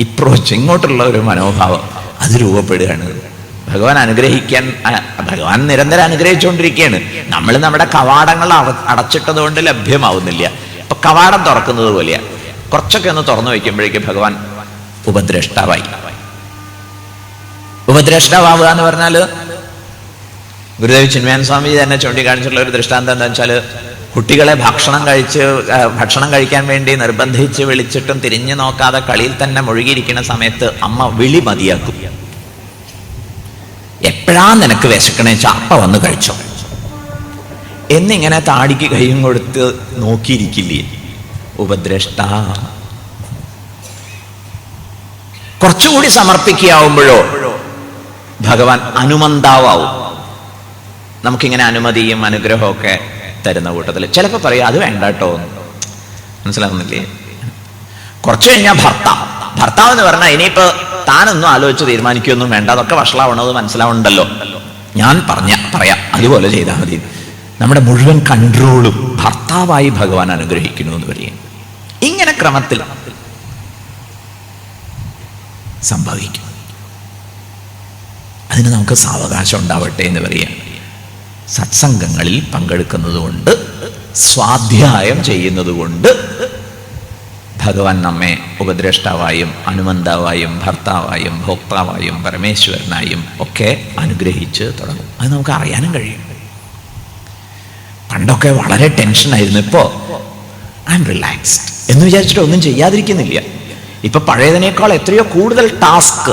ഇപ്രോച്ച്, ഇങ്ങോട്ടുള്ള ഒരു മനോഭാവം അത് രൂപപ്പെടുകയാണ്. ഭഗവാൻ അനുഗ്രഹിക്കാൻ, ഭഗവാൻ നിരന്തരം അനുഗ്രഹിച്ചുകൊണ്ടിരിക്കുകയാണ്. നമ്മൾ നമ്മുടെ കവാടങ്ങൾ അടച്ചിട്ടത് കൊണ്ട് ലഭ്യമാവുന്നില്ല. അപ്പൊ കവാടം തുറക്കുന്നത് പോലെയാ. കുറച്ചൊക്കെ ഒന്ന് തുറന്നു വയ്ക്കുമ്പോഴേക്ക് ഭഗവാൻ ഉപദ്രഷ്ടാവായി. ഉപദ്രഷ്ടാവുക എന്ന് പറഞ്ഞാൽ ഗുരുദേവ് ചിന്മയാനന്ദ സ്വാമി തന്നെ ചൂണ്ടിക്കാണിച്ചിട്ടുള്ള ഒരു ദൃഷ്ടാന്തം എന്താ വെച്ചാൽ, കുട്ടികളെ ഭക്ഷണം കഴിക്കാൻ വേണ്ടി നിർബന്ധിച്ച് വിളിച്ചിട്ടും തിരിഞ്ഞു നോക്കാതെ കളിയിൽ തന്നെ മുഴുകിയിരിക്കുന്ന സമയത്ത് അമ്മ വിളി മതിയാക്കും. എപ്പോഴാ നിനക്ക് വിശക്കണേ ചാപ്പ വന്ന് കഴിച്ചോ എന്നിങ്ങനെ താടിക്ക് കൈയും കൊടുത്ത് നോക്കിയിരിക്കില്ലേ ഉപദ്രഷ്ട. കുറച്ചുകൂടി സമർപ്പിക്കാവുമ്പോഴോ ഭഗവാൻ അനുമന്താവും. നമുക്കിങ്ങനെ അനുമതിയും അനുഗ്രഹവും ഒക്കെ തരുന്ന കൂട്ടത്തിൽ ചിലപ്പോൾ പറയും അത് വേണ്ട കേട്ടോ, മനസ്സിലാകുന്നില്ലേ? കുറച്ചു കഴിഞ്ഞാൽ ഭർത്താവ് എന്ന് പറഞ്ഞാൽ ഇനിയിപ്പോ താനൊന്നും ആലോചിച്ച് തീരുമാനിക്കുകയൊന്നും വേണ്ട, അതൊക്കെ വഷളാവണത് മനസ്സിലാവണ്ടല്ലോ, ഞാൻ പറയാം അതുപോലെ ചെയ്താൽ മതി. നമ്മുടെ മുഴുവൻ കൺട്രോളും ഭർത്താവായി ഭഗവാൻ അനുഗ്രഹിക്കുന്നു എന്ന് പറയും. ഇങ്ങനെ ക്രമത്തിൽ സംഭവിക്കും. അതിന് നമുക്ക് സാവകാശം ഉണ്ടാവട്ടെ എന്ന് പറയാം. സത്സംഗങ്ങളിൽ പങ്കെടുക്കുന്നത് കൊണ്ട്, സ്വാധ്യായം ചെയ്യുന്നത് കൊണ്ട് ഭഗവാൻ നമ്മെ ഉപദ്രഷ്ടാവായും അനുമന്താവായും ഭർത്താവായും ഭോക്താവായും പരമേശ്വരനായും ഒക്കെ അനുഗ്രഹിച്ച് തുടങ്ങും. അത് നമുക്ക് അറിയാനും കഴിയും. പണ്ടൊക്കെ വളരെ ടെൻഷനായിരുന്നു, ഇപ്പോൾ ഐ എം റിലാക്സ്ഡ് എന്ന് വിചാരിച്ചിട്ട് ഒന്നും ചെയ്യാതിരിക്കുന്നില്ല. ഇപ്പൊ പഴയതിനേക്കാൾ എത്രയോ കൂടുതൽ ടാസ്ക്,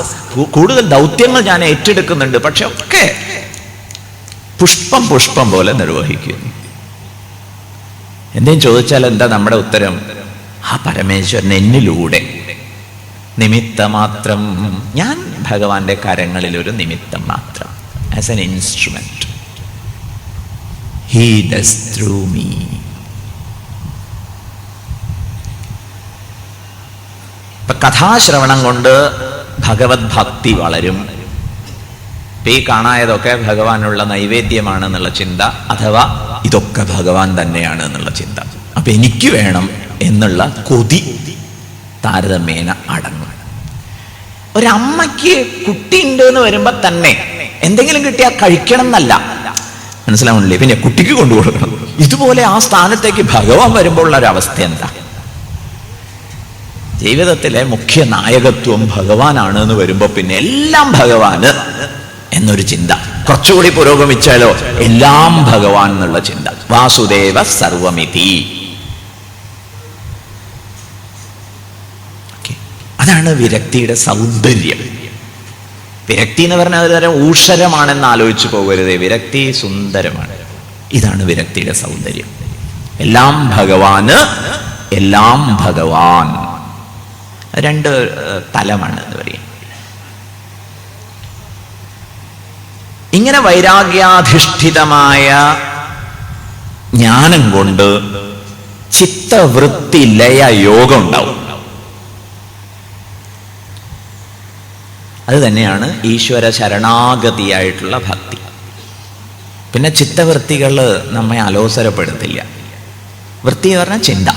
കൂടുതൽ ദൗത്യങ്ങൾ ഞാൻ ഏറ്റെടുക്കുന്നുണ്ട്. പക്ഷെ ഒക്കെ പുഷ്പം പോലെ നിർവഹിക്കുന്നു. എന്തെങ്കിലും ചോദിച്ചാൽ എന്താ നമ്മുടെ ഉത്തരം? ആ പരമേശ്വരൻ എന്നിലൂടെ നിമിത്തമാത്രം, ഞാൻ ഭഗവാന്റെ കരങ്ങളിൽ ഒരു നിമിത്തം മാത്രം, as an instrument. He does through me. ഇപ്പൊ കഥാശ്രവണം കൊണ്ട് ഭഗവത് ഭക്തി വളരും. ഈ കാണായതൊക്കെ ഭഗവാനുള്ള നൈവേദ്യമാണെന്നുള്ള ചിന്ത, അഥവാ ഇതൊക്കെ ഭഗവാൻ തന്നെയാണ് എന്നുള്ള ചിന്ത. അപ്പൊ എനിക്ക് വേണം എന്നുള്ള കൊതി താരതമ്യേന അടങ്ങും. ഒരമ്മയ്ക്ക് കുട്ടിയുണ്ട് എന്ന് വരുമ്പോ തന്നെ എന്തെങ്കിലും കിട്ടിയാൽ കഴിക്കണം എന്നല്ല, മനസ്സിലാവണില്ലേ? പിന്നെ കുട്ടിക്ക് കൊണ്ടുകൊടുക്കണം. ഇതുപോലെ ആ സ്ഥാനത്തേക്ക് ഭഗവാൻ വരുമ്പോൾ ഉള്ള ഒരവസ്ഥ എന്താ? ജീവിതത്തിലെ മുഖ്യ നായകത്വം ഭഗവാനാണ് എന്ന് വരുമ്പോ പിന്നെ എല്ലാം ഭഗവാന് എന്നൊരു ചിന്ത. കുറച്ചുകൂടി പുരോഗമിച്ചാലോ എല്ലാം ഭഗവാൻ എന്നുള്ള ചിന്ത. വാസുദേവ സർവമിതി. അതാണ് വിരക്തിയുടെ സൗന്ദര്യം. വിരക്തി എന്ന് പറഞ്ഞാൽ ഒരു തരം ഊഷരമാണെന്ന് ആലോചിച്ചു പോകരുതേ. വിരക്തി സുന്ദരമാണ്. ഇതാണ് വിരക്തിയുടെ സൗന്ദര്യം. എല്ലാം ഭഗവാന്, എല്ലാം ഭഗവാൻ. രണ്ട് തലമാണ് എന്ന് പറയും. ഇങ്ങനെ വൈരാഗ്യാധിഷ്ഠിതമായ ജ്ഞാനം കൊണ്ട് ചിത്തവൃത്തി ലയ യോഗം ഉണ്ടാവും. അത് തന്നെയാണ് ഈശ്വര ശരണാഗതിയായിട്ടുള്ള ഭക്തി. പിന്നെ ചിത്തവൃത്തികൾ നമ്മെ അലോസരപ്പെടുത്തില്ല. വൃത്തി എന്ന് പറഞ്ഞാൽ ചിന്ത.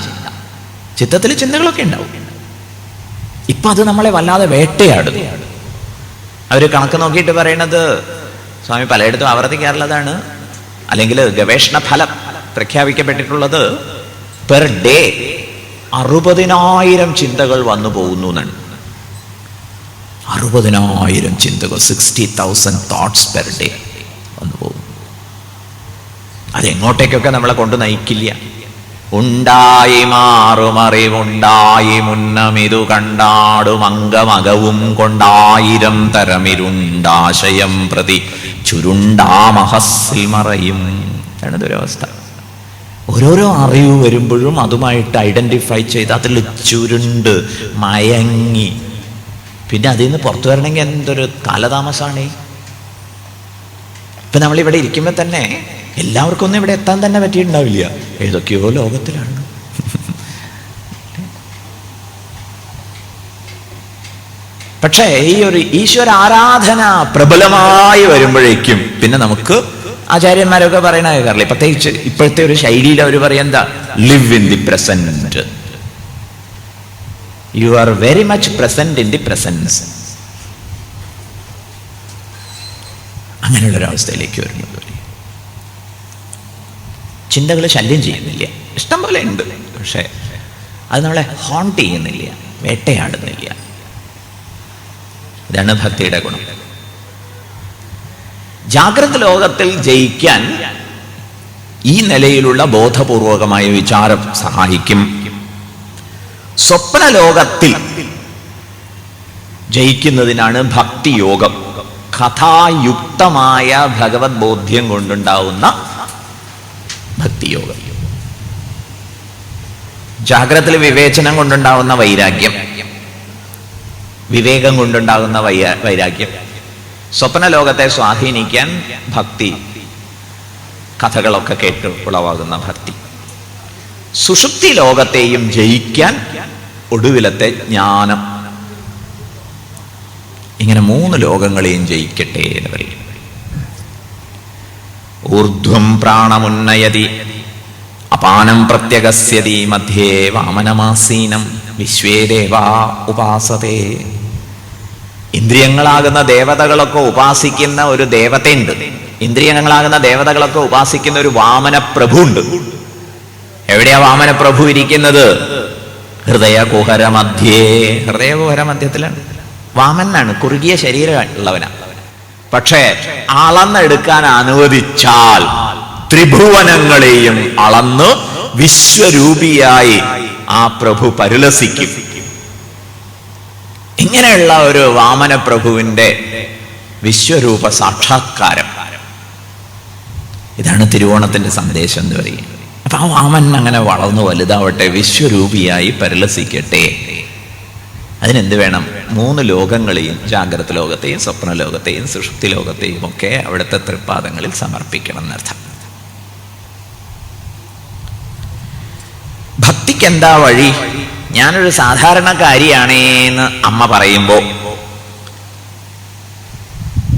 ചിത്തത്തിൽ ചിന്തകളൊക്കെ ഉണ്ടാവും. ഇപ്പൊ അത് നമ്മളെ വല്ലാതെ വേട്ടയാടുന്നു. അവര് കണക്ക് നോക്കിയിട്ട് പറയണത്, സ്വാമി പലയിടത്തും ആവർത്തിക്കാറുള്ളതാണ്, അല്ലെങ്കിൽ ഗവേഷണ ഫലം പ്രഖ്യാപിക്കപ്പെട്ടിട്ടുള്ളത്, പെർ ഡേ 60,000 ചിന്തകൾ വന്നു പോകുന്നു എന്നാണ്. 60,000 ചിന്തകൾ, 60,000 തോട്ട്സ് പെർ ഡേ വന്നു പോകും. അതെങ്ങോട്ടേക്കൊക്കെ നമ്മളെ കൊണ്ട് നയിക്കില്ല. ഉണ്ടായി മാറുമറിവുണ്ടായി മുന്നമിതു കണ്ടാടും അംഗമകവും കൊണ്ടായിരം തരമിരുണ്ടാശയം പ്രതി ചുരുണ്ടാമഹസ്സിൽ മറയും. എന്നതൊരവസ്ഥ. ഓരോരോ അറിവ് വരുമ്പോഴും അതുമായിട്ട് ഐഡന്റിഫൈ ചെയ്ത് അതിൽ ചുരുണ്ട് മയങ്ങി പിന്നെ അതിൽ നിന്ന് പുറത്തു വരണമെങ്കിൽ എന്തൊരു കാലതാമസമാണ്. ഇപ്പൊ നമ്മളിവിടെ ഇരിക്കുമ്പോൾ തന്നെ എല്ലാവർക്കും ഒന്നും ഇവിടെ എത്താൻ തന്നെ പറ്റിയിട്ടുണ്ടാവില്ല. ഏതൊക്കെയോ ലോകത്തിലാണ്. പക്ഷേ ഈ ഒരു ഈശ്വര ആരാധന പ്രബലമായി വരുമ്പോഴേക്കും പിന്നെ നമുക്ക് ആചാര്യന്മാരൊക്കെ പറയണ കേൾക്കാറില്ല. പ്രത്യേകിച്ച് ഇപ്പോഴത്തെ ഒരു ശൈലിയിൽ അവർ പറയുന്ന live in the present. You are very much present in the presence. അങ്ങനെയുള്ളൊരവസ്ഥയിലേക്ക് വരുന്നത്. ചിന്തകൾ ശല്യം ചെയ്യുന്നില്ല, ഇഷ്ടം പോലെ ഉണ്ട്, പക്ഷെ അത് നമ്മളെ ഹോണ്ട് ചെയ്യുന്നില്ല, വേട്ടയാടുന്നില്ല. ഇതാണ് ഭക്തിയുടെ ഗുണം. ജാഗ്രത ലോകത്തിൽ ജയിക്കാൻ ഈ നിലയിലുള്ള ബോധപൂർവകമായ വിചാരം സഹായിക്കും. സ്വപ്ന ലോകത്തിൽ ജയിക്കുന്നതിനാണ് ഭക്തിയോഗം. കഥായുക്തമായ ഭഗവത് ബോധ്യം കൊണ്ടുണ്ടാവുന്ന ഭക്തിയോഗം. ജാഗ്രതയിൽ വിവേചനം കൊണ്ടുണ്ടാവുന്ന വൈരാഗ്യം, വിവേകം കൊണ്ടുണ്ടാകുന്ന വൈരാഗ്യം. സ്വപ്ന ലോകത്തെ സ്വാധീനിക്കാൻ ഭക്തി, കഥകളൊക്കെ കേട്ട് ഉളവാകുന്ന ഭക്തി. സുഷുപ്തി ലോകത്തെയും ജയിക്കാൻ ഒടുവിലത്തെ ജ്ഞാനം. ഇങ്ങനെ 3 ലോകങ്ങളെയും ജയിക്കട്ടെ എന്ന് പറയും. ഊർധ്വം പ്രാണമുന്നയതി അപാനം പ്രത്യഗസ്യതി മധ്യേ വാമനമാസീനം വിശ്വേ ദേവാ ഉപാസതേ. ഇന്ദ്രിയങ്ങളാകുന്ന ദേവതകളൊക്കെ ഉപാസിക്കുന്ന ഒരു ദേവതയുണ്ട്. ഇന്ദ്രിയങ്ങളാകുന്ന ദേവതകളൊക്കെ ഉപാസിക്കുന്ന ഒരു വാമന പ്രഭു ഉണ്ട്. എവിടെയാ വാമന പ്രഭു ഇരിക്കുന്നത്? ഹൃദയകുഹര മധ്യേ. ഹൃദയകുഹര മധ്യത്തിലാണ്. വാമനാണ്, കുറുകിയ ശരീരം ഉള്ളവനാണ്. പക്ഷേ അളന്നെടുക്കാൻ അനുവദിച്ചാൽ ത്രിഭുവനങ്ങളെയും അളന്ന് വിശ്വരൂപിയായി ആ പ്രഭു പരിലസിക്കും. ഇങ്ങനെയുള്ള ഒരു വാമന പ്രഭുവിന്റെ വിശ്വരൂപ സാക്ഷാത്കാരം, ഇതാണ് തിരുവോണത്തിന്റെ സന്ദേശം എന്ന് പറയുന്നത്. അപ്പൊ ആ വാമൻ അങ്ങനെ വളർന്നു വലുതാവട്ടെ, വിശ്വരൂപിയായി പരിലസിക്കട്ടെ. അതിനെന്ത് വേണം? 3 ലോകങ്ങളെയും, ജാഗ്രത ലോകത്തെയും സ്വപ്ന ലോകത്തെയും സുഷുപ്തി ലോകത്തെയും ഒക്കെ അവിടുത്തെ തൃപ്പാദങ്ങളിൽ സമർപ്പിക്കണം എന്നർത്ഥം. ഭക്തിക്ക് എന്താ വഴി? ഞാനൊരു സാധാരണക്കാരിയാണേന്ന് അമ്മ പറയുമ്പോൾ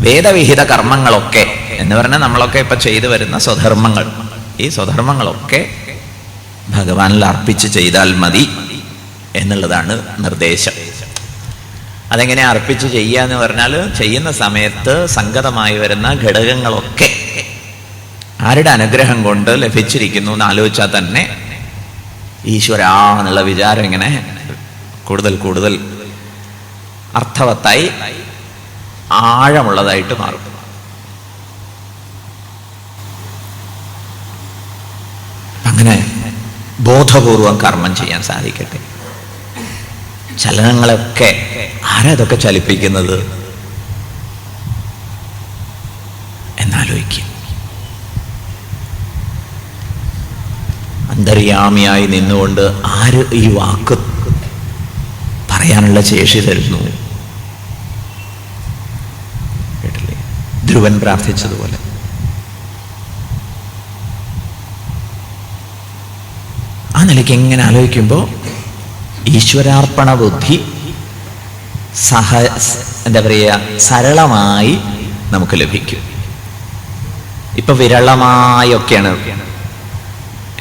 വേദവിഹിത കർമ്മങ്ങളൊക്കെ എന്ന് പറഞ്ഞാൽ നമ്മളൊക്കെ ഇപ്പൊ ചെയ്തു വരുന്ന സ്വധർമ്മങ്ങൾ, ഈ സ്വധർമ്മങ്ങളൊക്കെ ഭഗവാനിൽ അർപ്പിച്ച് ചെയ്താൽ മതി എന്നുള്ളതാണ് നിർദ്ദേശം. അതെങ്ങനെ അർപ്പിച്ച് ചെയ്യുക എന്ന് പറഞ്ഞാൽ, ചെയ്യുന്ന സമയത്ത് സംഗതമായി വരുന്ന ഘടകങ്ങളൊക്കെ ആരുടെ അനുഗ്രഹം കൊണ്ട് ലഭിച്ചിരിക്കുന്നു എന്ന് ആലോചിച്ചാൽ തന്നെ ഈശ്വരാ എന്നുള്ള വിചാരം ഇങ്ങനെ കൂടുതൽ കൂടുതൽ അർത്ഥവത്തായി ആഴമുള്ളതായിട്ട് മാറും. അങ്ങനെ ബോധപൂർവം കർമ്മം ചെയ്യാൻ സാധിക്കട്ടെ. ചലനങ്ങളൊക്കെ ആരാ ഇതൊക്കെ ചലിപ്പിക്കുന്നത് എന്നാലോചിക്കും. അന്തര്യാമിയായി നിന്നുകൊണ്ട് ആര് ഈ വാക്ക് പറയാനുള്ള ശേഷി തരുന്നു? കേട്ടില്ലേ? ധ്രുവൻ പ്രാർത്ഥിച്ചതുപോലെ. ആ നിലയ്ക്ക് എങ്ങനെ ആലോചിക്കുമ്പോൾ ഈശ്വരാർപ്പണ ബുദ്ധി എന്താ പറയുക, സരളമായി നമുക്ക് ലഭിക്കും. ഇപ്പൊ വിരളമായൊക്കെയാണ്,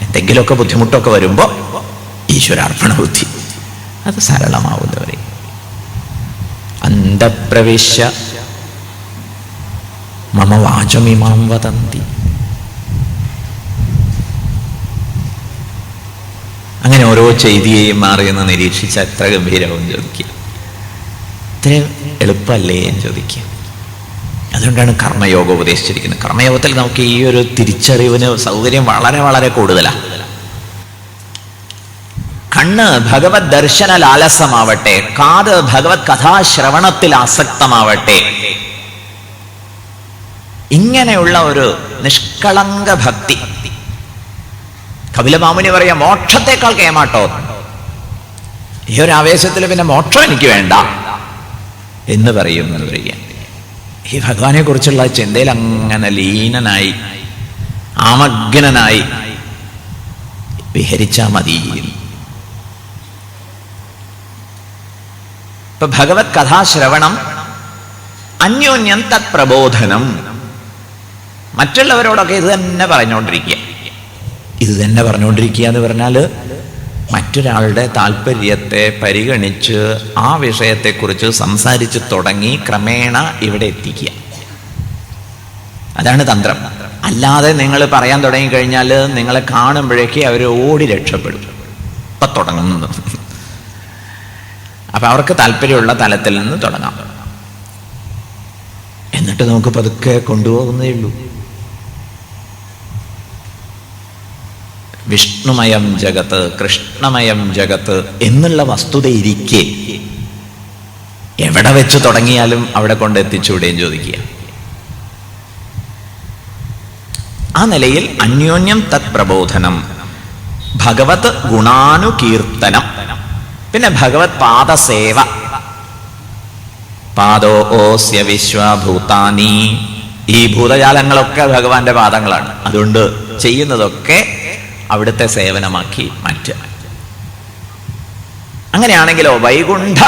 എന്തെങ്കിലുമൊക്കെ ബുദ്ധിമുട്ടൊക്കെ വരുമ്പോൾ ഈശ്വരാർപ്പണ ബുദ്ധി അത് സരളമാവുന്നവരെ. അന്തഃപ്രവിശ്യ മമ വാചമിമാം വദന്തി. അങ്ങനെ ഓരോ ചെയ്തിയെയും മാറിയെന്ന് നിരീക്ഷിച്ച എത്ര ഗംഭീരവും ചോദിക്കുക. ഇത്രയും എളുപ്പമല്ലേ എന്ന് ചോദിക്കുക. അതുകൊണ്ടാണ് കർമ്മയോഗം ഉപദേശിച്ചിരിക്കുന്നത്. കർമ്മയോഗത്തിൽ നമുക്ക് ഈ ഒരു തിരിച്ചറിവിന് സൗകര്യം വളരെ വളരെ കൂടുതലാണ്. കണ്ണ് ഭഗവത് ദർശന ലാലസമാവട്ടെ, കാത് ഭഗവത് കഥാശ്രവണത്തിൽ ആസക്തമാവട്ടെ. ഇങ്ങനെയുള്ള ഒരു നിഷ്കളങ്ക ഭക്തി. കപിലമാമുനി പറയാ, മോക്ഷത്തെക്കാൾ കേമാട്ടോ. ഈ ഒരു ആവേശത്തിൽ പിന്നെ മോക്ഷം എനിക്ക് വേണ്ട എന്ന് പറയും എന്ന് പറയുക. ഈ ഭഗവാനെ കുറിച്ചുള്ള ചിന്തയിൽ അങ്ങനെ ലീനനായി ആമഗ്നനായി വിഹരിച്ചാ മതി. ഇപ്പൊ ഭഗവത് കഥാശ്രവണം, അന്യോന്യം തത് പ്രബോധനം. മറ്റുള്ളവരോടൊക്കെ ഇത് തന്നെ പറഞ്ഞുകൊണ്ടിരിക്കുക. ഇത് തന്നെ പറഞ്ഞുകൊണ്ടിരിക്കുക എന്ന് പറഞ്ഞാൽ മറ്റൊരാളുടെ താല്പര്യത്തെ പരിഗണിച്ച് ആ വിഷയത്തെക്കുറിച്ച് സംസാരിച്ച് തുടങ്ങി ക്രമേണ ഇവിടെ എത്തിക്കുക. അതാണ് തന്ത്രം. അല്ലാതെ നിങ്ങൾ പറയാൻ തുടങ്ങിക്കഴിഞ്ഞാൽ നിങ്ങളെ കാണുമ്പോഴേക്ക് അവർ ഓടി രക്ഷപ്പെടും. ഇപ്പം തുടങ്ങുന്നത്. അപ്പം അവർക്ക് താല്പര്യമുള്ള തലത്തിൽ നിന്ന് തുടങ്ങാം. എന്നിട്ട് നമുക്ക് പതുക്കെ കൊണ്ടുപോകുന്നേ ഉള്ളൂ. വിഷ്ണുമയം ജഗത്ത്, കൃഷ്ണമയം ജഗത്ത് എന്നുള്ള വസ്തുതയിരിക്കെ എവിടെ വെച്ച് തുടങ്ങിയാലും അവിടെ കൊണ്ടെത്തിച്ചൂടെയും ചോദിക്കുക. ആ നിലയിൽ അന്യോന്യം തത് പ്രബോധനം, ഭഗവത് ഗുണാനുകീർത്തനം, പിന്നെ ഭഗവത് പാദസേവ. പാദോ ഓസ്യ വിശ്വഭൂതാനി, ഈ ഭൂതജാലങ്ങളൊക്കെ ഭഗവാന്റെ പാദങ്ങളാണ്. അതുകൊണ്ട് ചെയ്യുന്നതൊക്കെ അവിടുത്തെ സേവനമാക്കി മാറ്റുക. അങ്ങനെയാണെങ്കിലോ വൈകുണ്ഠ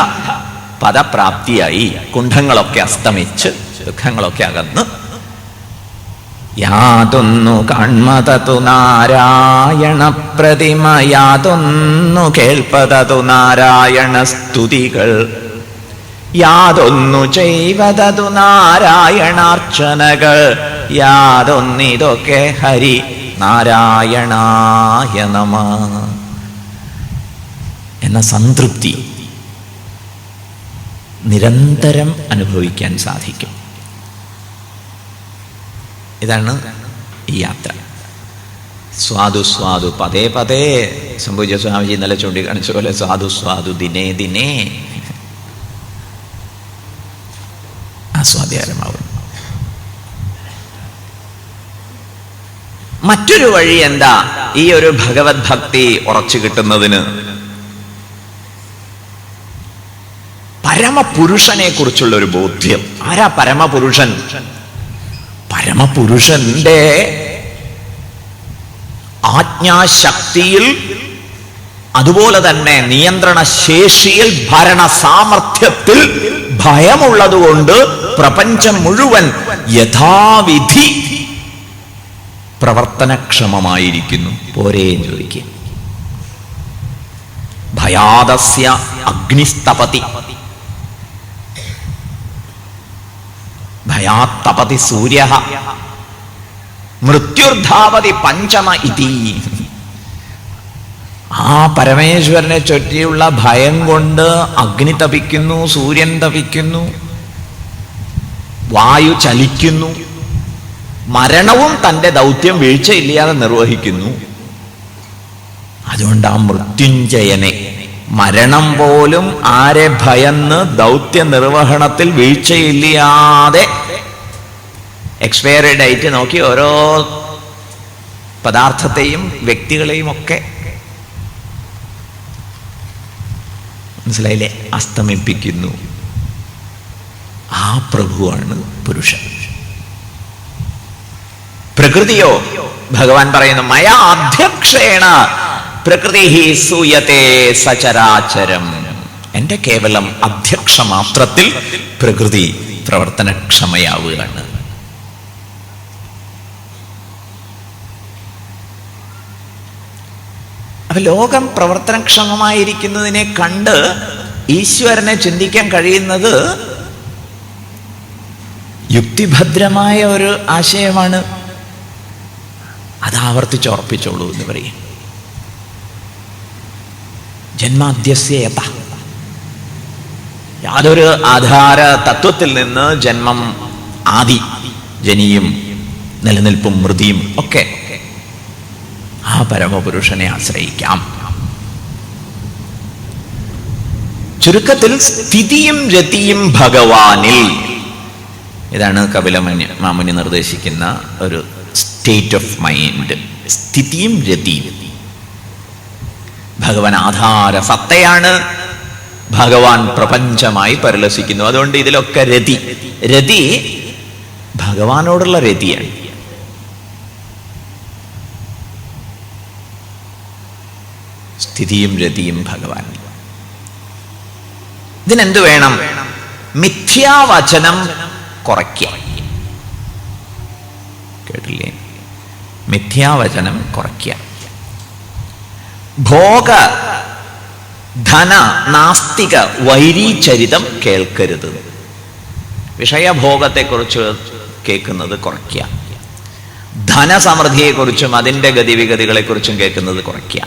പദപ്രാപ്തിയായി, കുണ്ഠങ്ങളൊക്കെ അസ്തമിച്ച് ദുഃഖങ്ങളൊക്കെ അകന്ന്, യാതൊന്നു കാൺമതതു നാരായണ പ്രതിമ, യാതൊന്നു കേൾപ്പതതു നാരായണ സ്തുതികൾ, യാതൊന്നു ചെയ്വതതു നാരായണാർച്ചനകൾ, യാതൊന്നിതൊക്കെ ഹരി നാരായണായ നമഃ എന്ന സംതൃപ്തി നിരന്തരം അനുഭവിക്കാൻ സാധിക്കും. ഇതാണ് ഈ യാത്ര. സ്വാദു സ്വാദു പതേ പതേ, സംഭൂജ്യ സ്വാമിജി ഇന്നലെ ചൂണ്ടിക്കാണിച്ച പോലെ സ്വാദു സ്വാദു ദിനേ ദിനേ ആസ്വാദ്യകരമാവും. മറ്റൊരു വഴി എന്താ ഈ ഒരു ഭഗവത് ഭക്തി ഉറച്ചു കിട്ടുന്നതിന്? പരമപുരുഷനെ കുറിച്ചുള്ള ഒരു ബോധ്യം. ആരാ പരമപുരുഷൻ? പരമപുരുഷന്റെ ആജ്ഞാശക്തിയിൽ, അതുപോലെ തന്നെ നിയന്ത്രണ ശേഷിയിൽ, ഭരണ സാമർഥ്യത്തിൽ ഭയമുള്ളതുകൊണ്ട് പ്രപഞ്ചം മുഴുവൻ യഥാവിധി പ്രവർത്തനക്ഷമമായിരിക്കുന്നു. പോരേ ചോദിക്കുക. ഭയാദസ്യ അഗ്നിസ്തപതി, ഭയാത്തപതി സൂര്യഃ, മൃത്യുർധാവതി പഞ്ചമ ഇതി. ആ പരമേശ്വരനെ ചുറ്റിയുള്ള ഭയം കൊണ്ട് അഗ്നി തപിക്കുന്നു, സൂര്യൻ തപിക്കുന്നു, വായു ചലിക്കുന്നു, മരണവും തൻ്റെ ദൗത്യം വീഴ്ചയില്ലാതെ നിർവഹിക്കുന്നു. അതുകൊണ്ട് ആ മൃത്യുഞ്ജയനെ, മരണം പോലും ആരെ ഭയന്ന് ദൗത്യ നിർവഹണത്തിൽ വീഴ്ചയില്ലാതെ എക്സ്പയറി ഡേറ്റ് നോക്കി ഓരോ പദാർത്ഥത്തെയും വ്യക്തികളെയും ഒക്കെ, മനസ്സിലായില്ലേ, അസ്തമിപ്പിക്കുന്നു. ആ പ്രഭുവാണ് പുരുഷൻ. പ്രകൃതിയോ ഭഗവാൻ പറയുന്നു, മയാ അധ്യക്ഷേണ പ്രകൃതി സൂയത്തെ സചരാചരം. എന്റെ കേവലം അധ്യക്ഷ മാത്രത്തിൽ പ്രകൃതി പ്രവർത്തനക്ഷമയാവുകയാണ്. അപ്പൊ ലോകം പ്രവർത്തനക്ഷമമായിരിക്കുന്നതിനെ കണ്ട് ഈശ്വരനെ ചിന്തിക്കാൻ കഴിയുന്നത് യുക്തിഭദ്രമായ ഒരു ആശയമാണ്. അത് ആവർത്തിച്ചോർപ്പിച്ചോളൂ എന്ന് പറയും. ജന്മാദ്യസ്യത, യാതൊരു ആധാര തത്വത്തിൽ നിന്ന് ജന്മം, ആദി, ജനിയും നിലനിൽപ്പും മൃതിയും ഒക്കെ ആ പരമപുരുഷനെ ആശ്രയിക്കാം. ചുരുക്കത്തിൽ സ്ഥിതിയും രതിയും ഭഗവാനിൽ. ഇതാണ് കപിലമാമുനി നിർദ്ദേശിക്കുന്ന ഒരു സ്റ്റേറ്റ് ഓഫ് മൈൻഡ്. സ്ഥിതിയും രതിയും. ഭഗവാൻ ആധാര സത്തയാണ്, ഭഗവാൻ പ്രപഞ്ചമായി പരിലസിക്കുന്നു. അതുകൊണ്ട് ഇതിലൊക്കെ രതി, രതി ഭഗവാനോടുള്ള രതിയാണ്. സ്ഥിതിയും രതിയും ഭഗവാൻ. ഇതിനെന്ത് വേണം? മിഥ്യാവചനം കുറയ്ക്കുക. കേട്ടില്ലേ? മിഥ്യാവചനം കുറയ്ക്കുക. ഭോഗ ധന നാസ്തിക വൈരീചരിതം കേൾക്കരുത്. വിഷയഭോഗത്തെക്കുറിച്ച് കേൾക്കുന്നത് കുറയ്ക്കുക. ധനസമൃദ്ധിയെക്കുറിച്ചും അതിൻ്റെ ഗതിവിഗതികളെക്കുറിച്ചും കേൾക്കുന്നത് കുറയ്ക്കുക.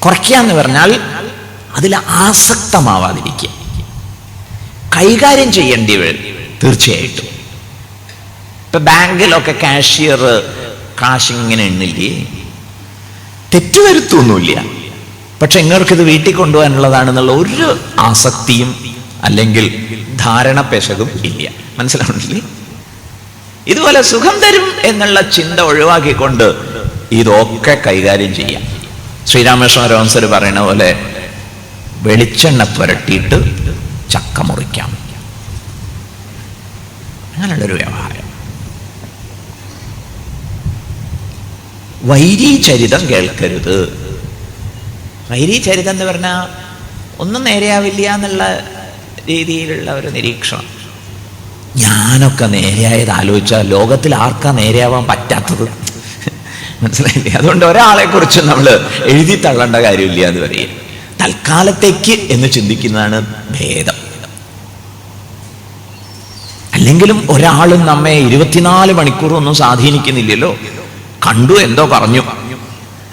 കുറയ്ക്കുക എന്ന് പറഞ്ഞാൽ അതിൽ ആസക്തമാവാതിരിക്കുക. കൈകാര്യം ചെയ്യേണ്ടി വരും തീർച്ചയായിട്ടും. ഇപ്പൊ ബാങ്കിലൊക്കെ കാഷ്യർ കാശിങ്ങനെ എണ്ണില്ലേ, തെറ്റുവരുത്തൊന്നുമില്ല. പക്ഷെ ഇങ്ങർക്കിത് വീട്ടിൽ കൊണ്ടുപോകാനുള്ളതാണെന്നുള്ള ഒരു ആസക്തിയും അല്ലെങ്കിൽ ധാരണ പെശകും ഇല്ല. മനസ്സിലാവണില്ലേ? ഇതുപോലെ സുഖം തരും എന്നുള്ള ചിന്ത ഒഴിവാക്കിക്കൊണ്ട് ഇതൊക്കെ കൈകാര്യം ചെയ്യാം. ശ്രീരാമകൃഷ്ണ പരമഹംസർ പറയുന്ന പോലെ വെളിച്ചെണ്ണ പുരട്ടിയിട്ട് ചക്ക മുറിക്കാം, അങ്ങനെയുള്ളൊരു വ്യവഹാരം. വൈരീചരിതം കേൾക്കരുത്. വൈരീചരിതം എന്ന് പറഞ്ഞാൽ ഒന്നും നേരെയാവില്ല എന്നുള്ള രീതിയിലുള്ള ഒരു നിരീക്ഷണം. ഞാനൊക്കെ നേരെയായത് ആലോചിച്ചാൽ ലോകത്തിൽ ആർക്കാ നേരെയാവാൻ പറ്റാത്തത്? മനസ്സിലായില്ലേ? അതുകൊണ്ട് ഒരാളെ കുറിച്ച് നമ്മൾ എഴുതി തള്ളേണ്ട കാര്യമില്ല എന്ന് പറയും. തൽക്കാലത്തേക്ക് എന്ന് ചിന്തിക്കുന്നതാണ് ഭേദം. അല്ലെങ്കിലും ഒരാളും നമ്മെ 24 മണിക്കൂറൊന്നും സ്വാധീനിക്കുന്നില്ലല്ലോ. കണ്ടു, എന്തോ പറഞ്ഞു,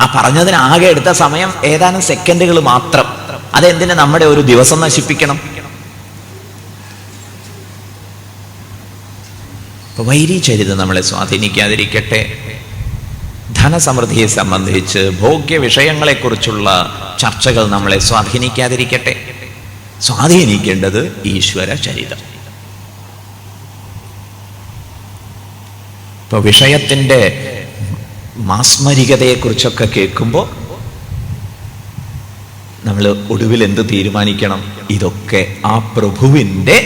ആ പറഞ്ഞതിന് ആകെ എടുത്ത സമയം ഏതാനും സെക്കൻഡുകൾ മാത്രം. അതെന്തിന് നമ്മുടെ ഒരു ദിവസം നശിപ്പിക്കണം? വൈരീചരിതം നമ്മളെ സ്വാധീനിക്കാതിരിക്കട്ടെ. ധനസമൃദ്ധിയെ സംബന്ധിച്ച് ഭോഗ്യ വിഷയങ്ങളെക്കുറിച്ചുള്ള ചർച്ചകൾ നമ്മളെ സ്വാധീനിക്കാതിരിക്കട്ടെ. സ്വാധീനിക്കേണ്ടത് ഈശ്വര ചരിതം. ഇപ്പൊ വിഷയത്തിൻ്റെ മാസ്മരികതയെക്കുറിച്ചൊക്കെ കേൾക്കുമ്പോൾ നമ്മൾ ഒടുവിൽ എന്ത് തീരുമാനിക്കണം? ഇതൊക്കെ ആ പ്രഭുവിൻ്റെ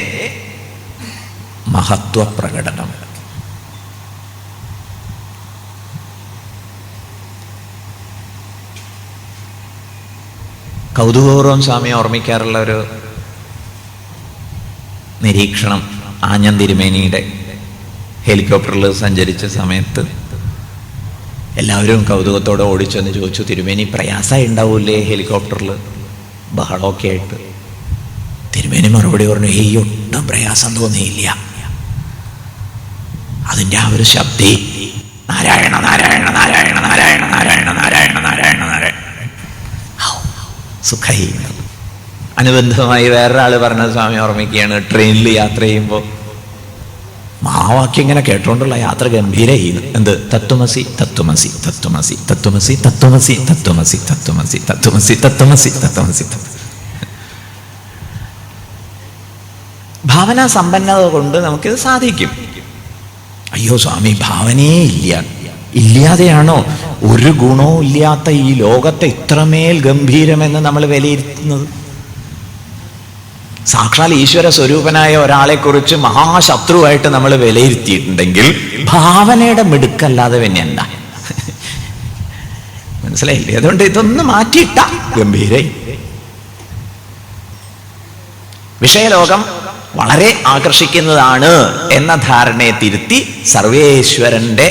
മഹത്വ പ്രകടനം. കൗതുകപൂർവം സ്വാമിയെ ഓർമ്മിക്കാറുള്ള ഒരു നിരീക്ഷണം, ആഞ്ഞം തിരുമേനിയുടെ ഹെലികോപ്റ്ററിൽ സഞ്ചരിച്ച സമയത്ത് എല്ലാവരും കൗതുകത്തോടെ ഓടിച്ചെന്ന് ചോദിച്ചു, തിരുമേനി പ്രയാസമായി ഉണ്ടാവൂലേ ഹെലികോപ്റ്ററിൽ ബഹളമൊക്കെ ആയിട്ട്? തിരുമേനി മറുപടി പറഞ്ഞു, ഒട്ടും പ്രയാസം തോന്നിയില്ല. അതിൻ്റെ ആ ഒരു ശബ്ദേ നാരായണ നാരായണ നാരായണ നാരായണ നാരായണ നാരായണ നാരായണ നാരായണ സുഖായി. അനുബന്ധമായി വേറൊരാൾ പറഞ്ഞ സ്വാമി ഓർമ്മിക്കുകയാണ്, ട്രെയിനിൽ യാത്ര ചെയ്യുമ്പോൾ മഹാവാക്യം ഇങ്ങനെ കേട്ടോണ്ടുള്ള യാത്ര ഗംഭീരമായിരുന്നു. എന്ത്? തത്വമസി തത്വമസി തത്വമസി തത്വമസി തത്വമസി തത്വമസി തത്വമസി തത്വമസി തത്വമസി തത്വമസി. ഭാവനാ സമ്പന്നത കൊണ്ട് നമുക്കിത് സാധിക്കും. അയ്യോ സ്വാമി, ഭാവനയേ ഇല്ലാതെയാണോ ഒരു ഗുണവും ഇല്ലാത്ത ഈ ലോകത്തെ ഇത്രമേൽ ഗംഭീരമെന്ന് നമ്മൾ വിലയിരുത്തുന്നത്? സാക്ഷാൽ ഈശ്വര സ്വരൂപനായ ഒരാളെ കുറിച്ച് മഹാശത്രുവായിട്ട് നമ്മൾ വിലയിരുത്തിയിട്ടുണ്ടെങ്കിൽ ഭാവനയുടെ മിടുക്കല്ലാതെ പിന്നെ എന്താ? മനസ്സിലായില്ലേ? അതുകൊണ്ട് ഇതൊന്ന് മാറ്റിയിട്ട ഗംഭീര. വിഷയലോകം വളരെ ആകർഷിക്കുന്നതാണ് എന്ന ധാരണയെ തിരുത്തി സർവേശ്വരന്റെ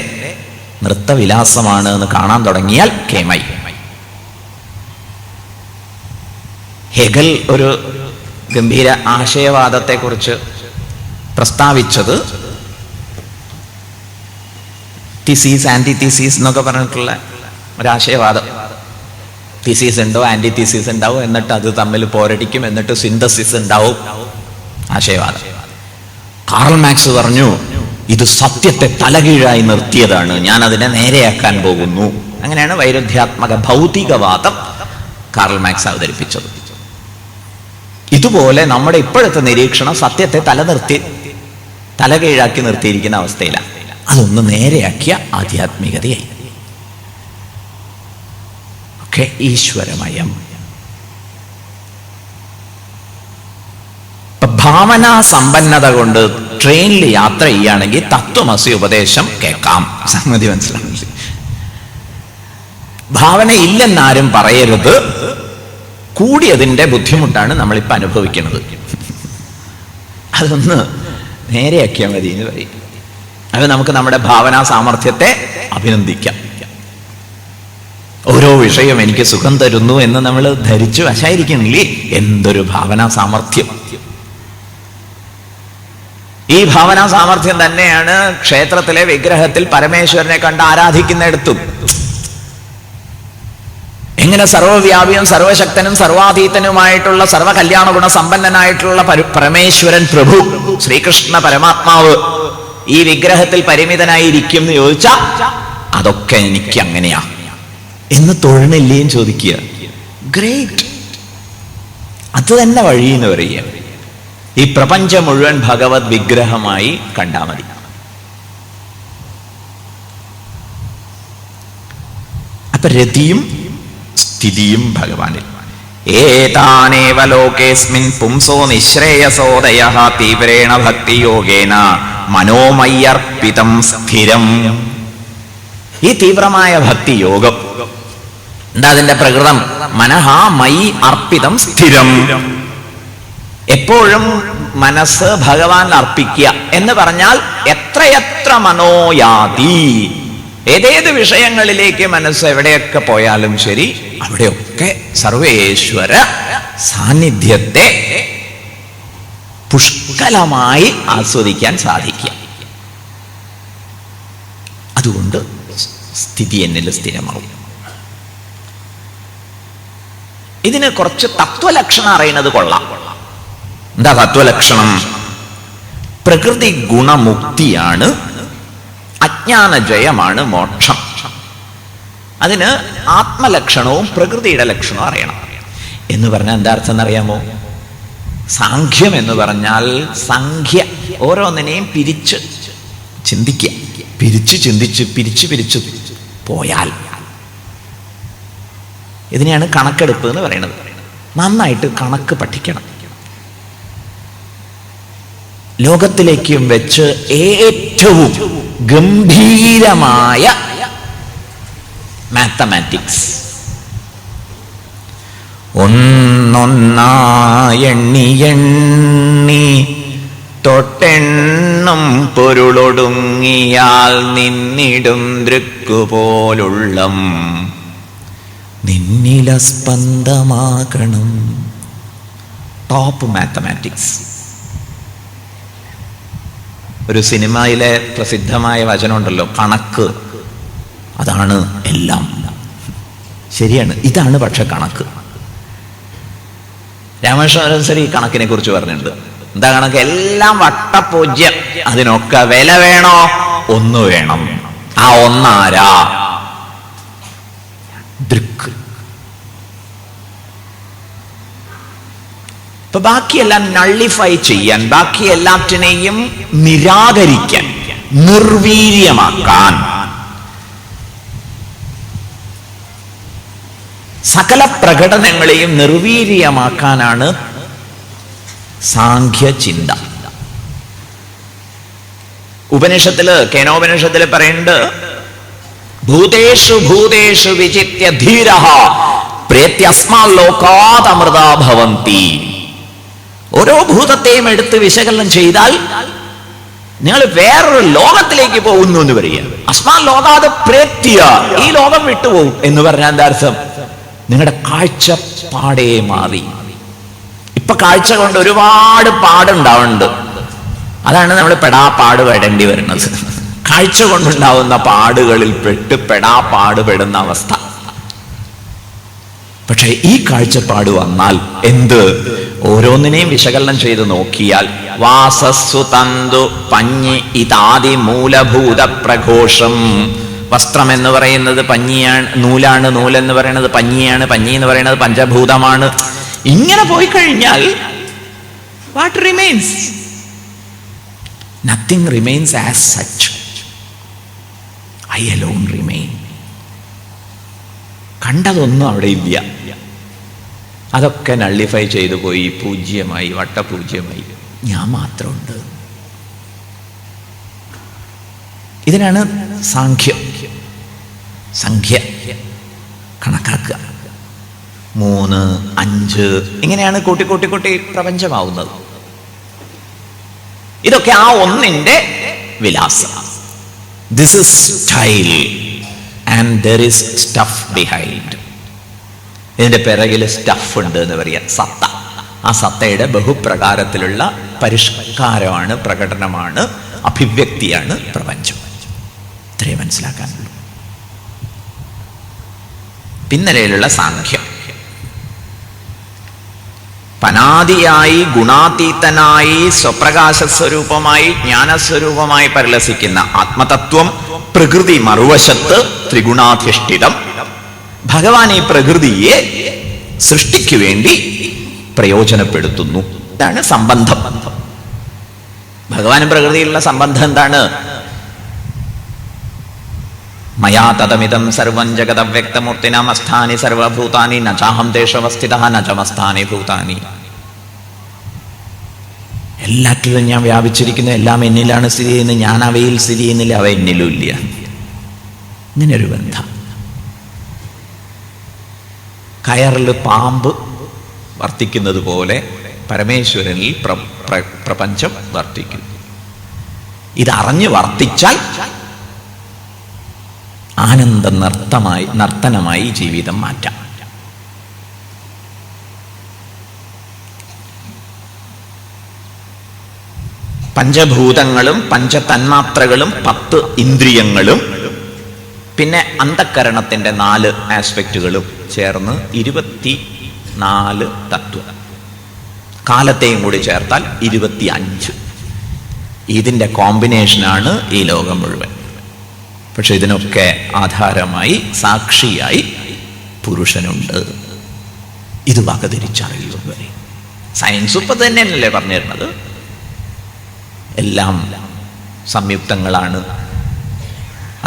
നൃത്തവിലാസമാണ് എന്ന് കാണാൻ തുടങ്ങിയാൽ കേമായി. ഹെഗൽ ഒരു ഗംഭീര ആശയവാദത്തെക്കുറിച്ച് പ്രസ്താവിച്ചത് തിസീസ് ആന്റിതിസീസ് എന്നൊക്കെ പറഞ്ഞിട്ടുള്ള ഒരാശയവാദം. തിസീസ് ഉണ്ടോ, ആന്റിതിസീസ് ഉണ്ടാവും, എന്നിട്ട് അത് തമ്മിൽ പോരടിക്കും, എന്നിട്ട് സിന്തസിസ് ഉണ്ടാവും, ആശയവാദം. കാറൽ മാക്സ് പറഞ്ഞു, ഇത് സത്യത്തെ തലകീഴായി നിർത്തിയതാണ്, ഞാൻ അതിനെ നേരെയാക്കാൻ പോകുന്നു. അങ്ങനെയാണ് വൈരുദ്ധ്യാത്മക ഭൗതികവാദം കാറൽ മാക്സ് അവതരിപ്പിച്ചത്. ഇതുപോലെ നമ്മുടെ ഇപ്പോഴത്തെ നിരീക്ഷണം സത്യത്തെ തലകീഴാക്കി നിർത്തിയിരിക്കുന്ന അവസ്ഥയിലാണ്. അതൊന്ന് നേരെയാക്കിയ ആധ്യാത്മികതയായി. ഒക്കെ ഈശ്വരമയം. ഭാവനാ സമ്പന്നത കൊണ്ട് ട്രെയിനിൽ യാത്ര ചെയ്യുകയാണെങ്കിൽ തത്വമസി ഉപദേശം കേൾക്കാം. സംഗതി മനസ്സിലാവില്ല. ഭാവന ഇല്ലെന്നാരും പറയരുത്. കൂടിയതിൻ്റെ ബുദ്ധിമുട്ടാണ് നമ്മളിപ്പോൾ അനുഭവിക്കുന്നത്. അതൊന്ന് നേരെയാക്കിയാൽ മതി എന്ന് പറയും. അത് നമുക്ക് നമ്മുടെ ഭാവനാ സാമർഥ്യത്തെ അഭിനന്ദിക്കാം. ഓരോ വിഷയം എനിക്ക് സുഖം തരുന്നു എന്ന് നമ്മൾ ധരിച്ചു വശായിരിക്കണില്ലേ? എന്തൊരു ഭാവനാ സാമർഥ്യം! ഈ ഭാവനാ സാമർഥ്യം തന്നെയാണ് ക്ഷേത്രത്തിലെ വിഗ്രഹത്തിൽ പരമേശ്വരനെ കണ്ട് ആരാധിക്കുന്നിടത്തും. എങ്ങനെ സർവ്വവ്യാപിയും സർവശക്തനും സർവാതീതനുമായിട്ടുള്ള സർവകല്യാണ ഗുണ സമ്പന്നനായിട്ടുള്ള പരമേശ്വരൻ പ്രഭു ശ്രീകൃഷ്ണ പരമാത്മാവ് ഈ വിഗ്രഹത്തിൽ പരിമിതനായിരിക്കും എന്ന് ചോദിച്ചാൽ അതൊക്കെ എനിക്ക് അങ്ങനെയാ എന്ന് തൊഴണില്ലേയും ചോദിക്കുക. ഗ്രേറ്റ്. അത് തന്നെ വഴി എന്ന് പറയുക. ഈ പ്രപഞ്ചം മുഴുവൻ ഭഗവത് വിഗ്രഹമായി കണ്ടാൽ മതി. അപ്പൊ രതിയും സ്ഥിതിയും ഭഗവാനിൽ. ഏതാനേവ ലോകേസ്മിൻ പുംസോ നിശ്രേയസോദയഃ തീവ്രേണ ഭക്തിയോഗേന മനോമയ്യർപ്പിതം സ്ഥിരം. ഈ തീവ്രമായ ഭക്തിയോഗം എന്താ അതിന്റെ പ്രകൃതം? മനഃ മയി അർപ്പിതം സ്ഥിരം. എപ്പോഴും മനസ്സ് ഭഗവാൻ അർപ്പിക്കുക എന്ന് പറഞ്ഞാൽ എത്രയെത്ര മനോയാതി, ഏതേത് വിഷയങ്ങളിലേക്ക് മനസ്സ് എവിടെയൊക്കെ പോയാലും ശരി അവിടെയൊക്കെ സർവേശ്വര സാന്നിധ്യത്തെ പുഷ്കലമായി ആസ്വദിക്കാൻ സാധിക്കുക. അതുകൊണ്ട് സ്ഥിതി എന്നിൽ സ്ഥിരമാവും. ഇതിന് കുറച്ച് തത്വലക്ഷണം അറിയുന്നത് കൊള്ളാം. എന്താ തത്വലക്ഷണം? പ്രകൃതി ഗുണമുക്തിയാണ്, അജ്ഞാന ജയമാണ് മോക്ഷം. അതിന് ആത്മലക്ഷണവും പ്രകൃതിയുടെ ലക്ഷണവും അറിയണം. എന്ന് പറഞ്ഞാൽ എന്താ അർത്ഥം എന്നറിയാമോ? സാഖ്യം എന്ന് പറഞ്ഞാൽ സംഖ്യ, ഓരോന്നിനെയും പിരിച്ച് ചിന്തിക്കുക. പിരിച്ച് ചിന്തിച്ച് പിരിച്ച് പോയാൽ ഇതിനെയാണ് കണക്കെടുപ്പ് എന്ന് പറയുന്നത്. നന്നായിട്ട് കണക്ക് പഠിക്കണം. ലോകത്തിലേക്കും വെച്ച് ഏറ്റവും ഗംഭീരമായ മാത്തമാറ്റിക്സ്. ഒന്നൊന്നായെണ്ണി എണ്ണി തൊട്ടെണ്ണം പൊരുളൊടുങ്ങിയാൽ നിന്നിടും ദൃക്കുപോലുള്ളം നിന്നിലസ്പന്ദമാകണം. Top mathematics. ഒരു സിനിമയിലെ പ്രസിദ്ധമായ വചനമുണ്ടല്ലോ, കണക്ക് അതാണ് എല്ലാം. ശരിയാണ്, ഇതാണ് പക്ഷെ കണക്ക്. രാമകൃഷ്ണൻ ഈ കണക്കിനെ കുറിച്ച് പറഞ്ഞിട്ടുണ്ട്. എന്താ കണക്ക്? എല്ലാം വട്ടപൂജ്യം. അതിനൊക്കെ വില വേണോ? ഒന്ന് വേണം. ആ ഒന്നാരാ? ദൃക്ക്. ഇപ്പൊ ബാക്കിയെല്ലാം നള്ളിഫൈ ചെയ്യാൻ, ബാക്കി എല്ലാറ്റിനെയും നിരാകരിക്കാൻ, നിർവീര്യമാക്കാൻ, സകല പ്രകടനങ്ങളെയും നിർവീര്യമാക്കാനാണ് സാഖ്യചിന്ത. ഉപനിഷത്തില്, കേനോപനിഷത്തില് പറയുന്നുണ്ട്, ഭൂതേഷു ഭൂതേഷു വിചിത്യ ധീരഃ പ്രേത്യസ്മാൽ ലോകാത് അമൃതാ ഭവന്തി. ഓരോ ഭൂതത്തെയും എടുത്ത് വിശകലനം ചെയ്താൽ നിങ്ങൾ വേറൊരു ലോകത്തിലേക്ക് പോകുന്നു എന്ന് പറയുക. അസ്മാൽ ലോകാത് പ്രേത്യ, ഈ ലോകം വിട്ടുപോകും എന്ന് പറഞ്ഞാൽ എന്താ അർത്ഥം? നിങ്ങളുടെ കാഴ്ചപ്പാടേ മാറി. ഇപ്പൊ കാഴ്ച കൊണ്ട് ഒരുപാട് പാടുണ്ടാവുന്നുണ്ട്. അതാണ് നമ്മൾ പെടാപ്പാട് പെടേണ്ടി വരുന്നത്. കാഴ്ച കൊണ്ടുണ്ടാവുന്ന പാടുകളിൽ പെടാപ്പാടുപെടുന്ന അവസ്ഥ. പക്ഷെ ഈ കാഴ്ചപ്പാട് വന്നാൽ എന്ത്? ഓരോന്നിനെയും വിശകലനം ചെയ്ത് നോക്കിയാൽ വാസസ്സു തന്തു പഞ്ഞി ഇതാദി മൂലഭൂത പ്രഘോഷം. വസ്ത്രം എന്ന് പറയുന്നത് പഞ്ഞിയാണ്, നൂലാണ്. നൂലെന്ന് പറയുന്നത് പഞ്ഞിയാണ്. പഞ്ഞി എന്ന് പറയുന്നത് പഞ്ചഭൂതമാണ്. ഇങ്ങനെ പോയി കഴിഞ്ഞാൽ what remains? Nothing remains as such. I alone remain. കണ്ടതൊന്നും അവിടെ ഇല്ല. അതൊക്കെ നള്ളിഫൈ ചെയ്തു പോയി, പൂജ്യമായി, വട്ടപൂജ്യമായി. ഞാൻ മാത്രമുണ്ട്. ഇതിനാണ് സാഖ്യം. സംഖ്യ കണക്കാക്കുക. 3, 5 ഇങ്ങനെയാണ് കൂട്ടി കൂട്ടി കൂട്ടി പ്രപഞ്ചമാവുന്നത്. ഇതൊക്കെ ആ ഒന്നിന്റെ വിലാസം. This is style and there is stuff behind. ഇതിന്റെ പിറകിൽ സ്റ്റഫ് ഉണ്ട് എന്ന് പറയാം, സത്ത. ആ സത്തയുടെ ബഹുപ്രകാരത്തിലുള്ള പരിഷ്കാരമാണ്, പ്രകടനമാണ്, അഭിവ്യക്തിയാണ് പ്രപഞ്ചം. ഇത്രയും മനസ്സിലാക്കാനുള്ളൂ. പിന്നരയിലുള്ള സാഖ്യം. പനാദിയായി ഗുണാതീതനായി സ്വപ്രകാശസ്വരൂപമായി ജ്ഞാനസ്വരൂപമായി പരിലസിക്കുന്ന ആത്മതത്വം പ്രകൃതി മറുവശത്ത് ത്രിഗുണാധിഷ്ഠിതം. ഭഗവാൻ ഈ പ്രകൃതിയെ സൃഷ്ടിക്ക് വേണ്ടി പ്രയോജനപ്പെടുത്തുന്നു. ഇതാണ് സംബന്ധം. ഭഗവാനും പ്രകൃതിയിലുള്ള സംബന്ധം എന്താണ്? മയാ തദമിദം സർവം ജഗദവ്യക്തമൂർത്തിനാമസ്ഥാനി സർവഭൂതാനി നചാഹം ദേശവസ്ഥിതഃ നചമസ്ഥാനി ഭൂതാനി. എല്ലാറ്റിലും ഞാൻ വ്യാപിച്ചിരിക്കുന്നു, എല്ലാം എന്നിലാണ് സ്ഥിതി ചെയ്യുന്നത്, ഞാൻ അവയിൽ സ്ഥിതി ചെയ്യുന്നില്ല, അവ എന്നിലും ഇല്ല. ഇങ്ങനൊരു ബന്ധം. കയറിൽ പാമ്പ് വർത്തിക്കുന്നത് പോലെ പരമേശ്വരനിൽ പ്രപഞ്ചം വർത്തിക്കുന്നു. ഇതറിഞ്ഞ് വർത്തിച്ചാൽ ആനന്ദ നർത്തനമായി ജീവിതം മാറ്റാം. പഞ്ചഭൂതങ്ങളും പഞ്ചതന്മാത്രകളും 10 ഇന്ദ്രിയങ്ങളും പിന്നെ അന്ധക്കരണത്തിന്റെ 4 ആസ്പെക്റ്റുകളും ചേർന്ന് 24 തത്വം. കാലത്തെയും കൂടി ചേർത്താൽ 25. ഇതിൻ്റെ കോമ്പിനേഷനാണ് ഈ ലോകം മുഴുവൻ. പക്ഷെ ഇതിനൊക്കെ ആധാരമായി സാക്ഷിയായി പുരുഷനുണ്ട്. ഇത് വകതിരിച്ചറിയുന്നവരെ സയൻസ് ഇപ്പം തന്നെയല്ലേ പറഞ്ഞിരുന്നത്. എല്ലാം സംയുക്തങ്ങളാണ്.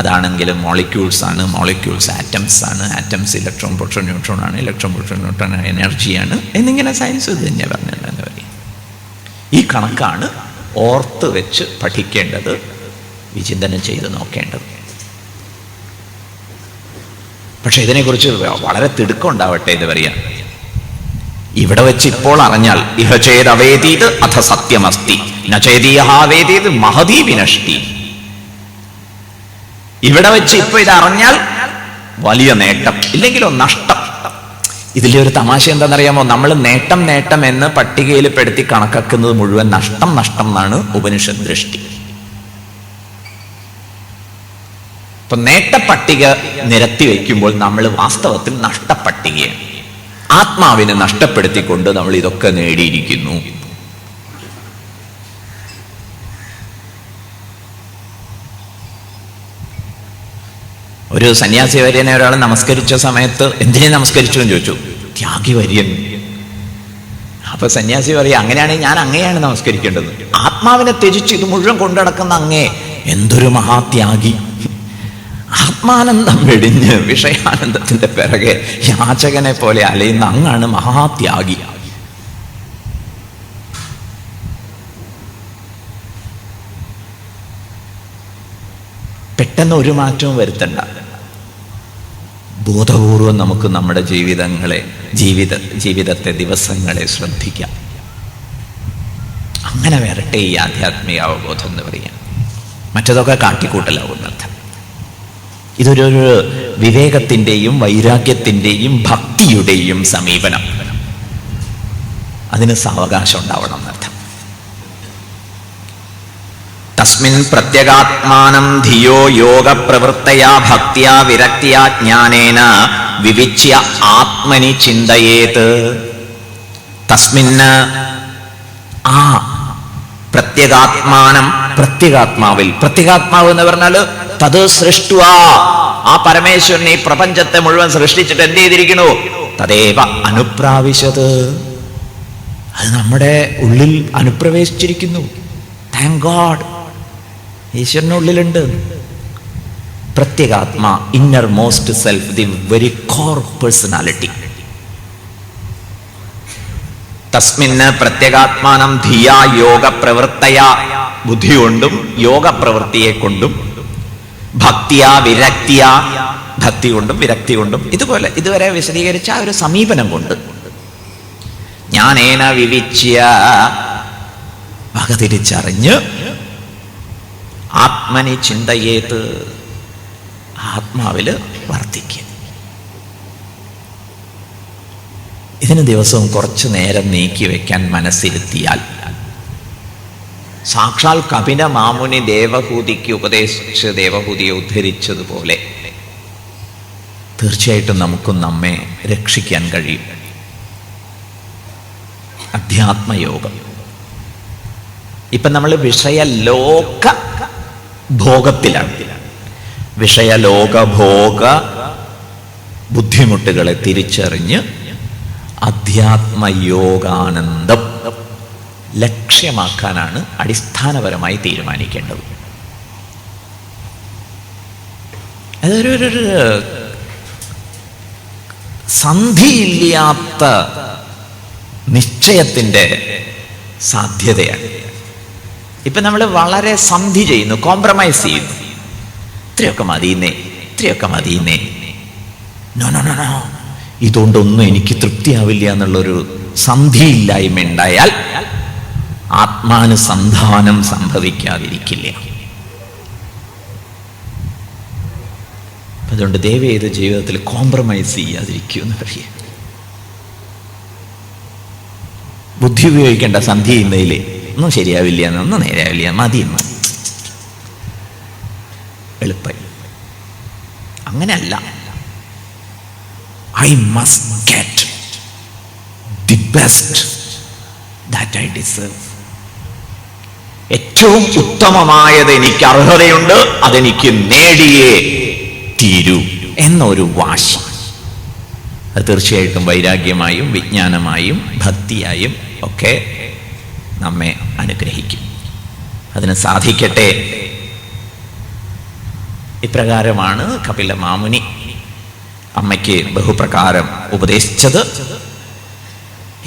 അതാണെങ്കിലും മോളിക്യൂൾസ് ആണ്, മോളിക്യൂൾസ് ആറ്റംസ് ആണ്, ആറ്റംസ് ഇലക്ട്രോൺ പ്രോട്ടോൺ ന്യൂട്രോൺ ആണ്, ഇലക്ട്രോൺ പ്രോട്ടോൺ ന്യൂട്രോൺ എനർജിയാണ് എന്നിങ്ങനെ സയൻസ് ഇത് തന്നെ പറഞ്ഞിട്ടുണ്ടെന്ന് പറയും. ഈ കണക്കാണ് ഓർത്ത് വെച്ച് പഠിക്കേണ്ടത്, വിചിന്തനം ചെയ്ത് നോക്കേണ്ടത്. പക്ഷെ ഇതിനെക്കുറിച്ച് വളരെ തിടുക്കം ഉണ്ടാവട്ടെ. ഇത് പറയാം, ഇവിടെ വെച്ച് ഇപ്പോൾ അറിഞ്ഞാൽ ഇഹ ചേതവേദീത് അഥ സത്യമസ്തി നചേതീഹാവേദീത് മഹതീ വിനഷ്ടി. ഇവിടെ വെച്ച് ഇപ്പൊ ഇത് അറിഞ്ഞാൽ വലിയ നേട്ടം, ഇല്ലെങ്കിലോ നഷ്ടം. ഇതിലെ ഒരു തമാശ എന്താണെന്നറിയാമോ? നമ്മൾ നേട്ടം നേട്ടം എന്ന് പട്ടികയിൽ പെടുത്തി കണക്കാക്കുന്നത് മുഴുവൻ നഷ്ടം നഷ്ടം എന്നാണ് ഉപനിഷത്ത് ദൃഷ്ടി. ഇപ്പൊ നേട്ടപ്പട്ടിക നിരത്തി വയ്ക്കുമ്പോൾ നമ്മൾ വാസ്തവത്തിൽ നഷ്ടപ്പട്ടികയാണ്. ആത്മാവിനെ നഷ്ടപ്പെടുത്തിക്കൊണ്ട് നമ്മൾ ഇതൊക്കെ നേടിയിരിക്കുന്നു. ഒരു സന്യാസി വര്യനെ ഒരാൾ നമസ്കരിച്ച സമയത്ത് എന്തിനെ നമസ്കരിച്ചു എന്ന് ചോദിച്ചു. ത്യാഗി വര്യൻ. അപ്പൊ സന്യാസി പറയും, അങ്ങനെയാണെങ്കിൽ ഞാൻ അങ്ങനെയാണ് നമസ്കരിക്കേണ്ടത്. ആത്മാവിനെ ത്യജിച്ച് ഇത് മുഴുവൻ കൊണ്ടുനടക്കുന്ന അങ്ങേ എന്തൊരു മഹാത്യാഗി. ആത്മാനന്ദം വെടിഞ്ഞ് വിഷയാനന്ദത്തിന്റെ പിറകെ യാചകനെ പോലെ അലയുന്ന അങ്ങാണ് മഹാത്യാഗി. പെട്ടെന്ന് ഒരു മാറ്റവും വരുത്തണ്ട. ബോധപൂർവം നമുക്ക് നമ്മുടെ ജീവിതത്തെ ദിവസങ്ങളെ ശ്രദ്ധിക്കാം. അങ്ങനെ വരട്ടെ ഈ ആധ്യാത്മിക അവബോധം എന്ന് പറയാം. മറ്റതൊക്കെ കാട്ടിക്കൂട്ടലാവുന്നർത്ഥം. ഇതൊരു വിവേകത്തിൻ്റെയും വൈരാഗ്യത്തിൻ്റെയും ഭക്തിയുടെയും സമീപനം. അതിന് സാവകാശം ഉണ്ടാവണം എന്നർത്ഥം. തസ്മിൻ പ്രത്യഗാത്മാനം ധിയോ യോഗ പ്രവൃത്തയാ ഭക്തിയാ വിരക്തിയാ ജ്ഞാനേന വിവിച്യ ആത്മനി ചിന്തയേത്. തസ്മിന് ആ പ്രത്യഗാത്മാനം, പ്രത്യേകാത്മാവിൽ, പ്രത്യേകാത്മാവ് എന്ന് പറഞ്ഞാൽ തത് സൃഷ്ടുവ, ആ പരമേശ്വരൻ ഈ പ്രപഞ്ചത്തെ മുഴുവൻ സൃഷ്ടിച്ചിട്ട് എന്ത് ചെയ്തിരിക്കണു? തദേവ അനുപ്രാവിശത്, അത് നമ്മുടെ ഉള്ളിൽ അനുപ്രവേശിച്ചിരിക്കുന്നു. താങ്ക് ഗോഡ്, ഈശ്വരനുള്ളിലുണ്ട്. പ്രത്യേകാത്മാ, innermost self, the very core personality. തസ്മിന് പ്രത്യേകാത്മാനം ധിയാ യോഗ പ്രവൃത്തയാ, ബുദ്ധി കൊണ്ടും യോഗ പ്രവൃത്തിയെ കൊണ്ടും, ഭക്തിയാ വിരക്തിയാ, ഭക്തി കൊണ്ടും വിരക്തി കൊണ്ടും, ഇതുപോലെ ഇതുവരെ വിശദീകരിച്ച ആ ഒരു സമീപനം കൊണ്ട് ജ്ഞാനേന വിവിച്യ, വകതിരിച്ചറിഞ്ഞ് ആത്മനി ചിന്തയേത്, ആത്മാവില് വർത്തിക്കുക. ഇതിന് ദിവസവും കുറച്ചു നേരം നീക്കി വെക്കാൻ മനസ്സിരുത്തിയാൽ, സാക്ഷാൽ കപില മാമുനി ദേവഹൂതിക്ക് ഉപദേശിച്ച് ദേവഹൂതിയെ ഉദ്ധരിച്ചതുപോലെ തീർച്ചയായിട്ടും നമുക്കും നമ്മെ രക്ഷിക്കാൻ കഴിയും. അധ്യാത്മയോഗം. ഇപ്പം നമ്മൾ വിഷയലോക ഭോഗത്തിലാണ്. വിഷയലോക ഭോഗ ബുദ്ധിമുട്ടുകളെ തിരിച്ചറിഞ്ഞ് അധ്യാത്മയോഗാനന്ദം ലക്ഷ്യമാക്കാനാണ് അടിസ്ഥാനപരമായി തീരുമാനിക്കേണ്ടത്. അതൊരു സന്ധിയില്ലാത്ത നിശ്ചയത്തിൻ്റെ സാധ്യതയാണ്. ഇപ്പം നമ്മൾ വളരെ സന്ധി ചെയ്യുന്നു, കോംപ്രമൈസ് ചെയ്യുന്നു. ഇത്രയൊക്കെ മതിയെന്നേ, ഇത്രയൊക്കെ മതിയെന്നേ, നോ നോ നോ നോ, ഇതുകൊണ്ടൊന്നും എനിക്ക് തൃപ്തിയാവില്ല എന്നുള്ളൊരു സന്ധിയില്ലായ്മ ഉണ്ടായാൽ ആത്മാനുസന്ധാനം സംഭവിക്കാതിരിക്കില്ല. അതുകൊണ്ട് ദയവേത് ജീവിതത്തിൽ കോംപ്രമൈസ് ചെയ്യാതിരിക്കൂ എന്ന് പറയുക. ബുദ്ധി ഉപയോഗിക്കേണ്ട സന്ധി ചെയ്യുന്നതിൽ ഒന്നും ശരിയാവില്ല, ഒന്നും നേരെയാവില്ല, മതിയെന്ന് എളുപ്പമായി. അങ്ങനെയല്ല. I must get the best that I deserve. ഏറ്റവും ഉത്തമമായത് എനിക്ക് അർഹതയുണ്ട്, അതെനിക്ക് നേടിയേ തീരൂ എന്നൊരു വാശി. അത് തീർച്ചയായിട്ടും വൈരാഗ്യമായും വിജ്ഞാനമായും ഭക്തിയായും ഒക്കെ നമ്മെ അനുഗ്രഹിക്കും. അതിന് സാധിക്കട്ടെ. ഇപ്രകാരമാണ് കപില മാമുനി അമ്മയ്ക്ക് ബഹുപ്രകാരം ഉപദേശിച്ചത്.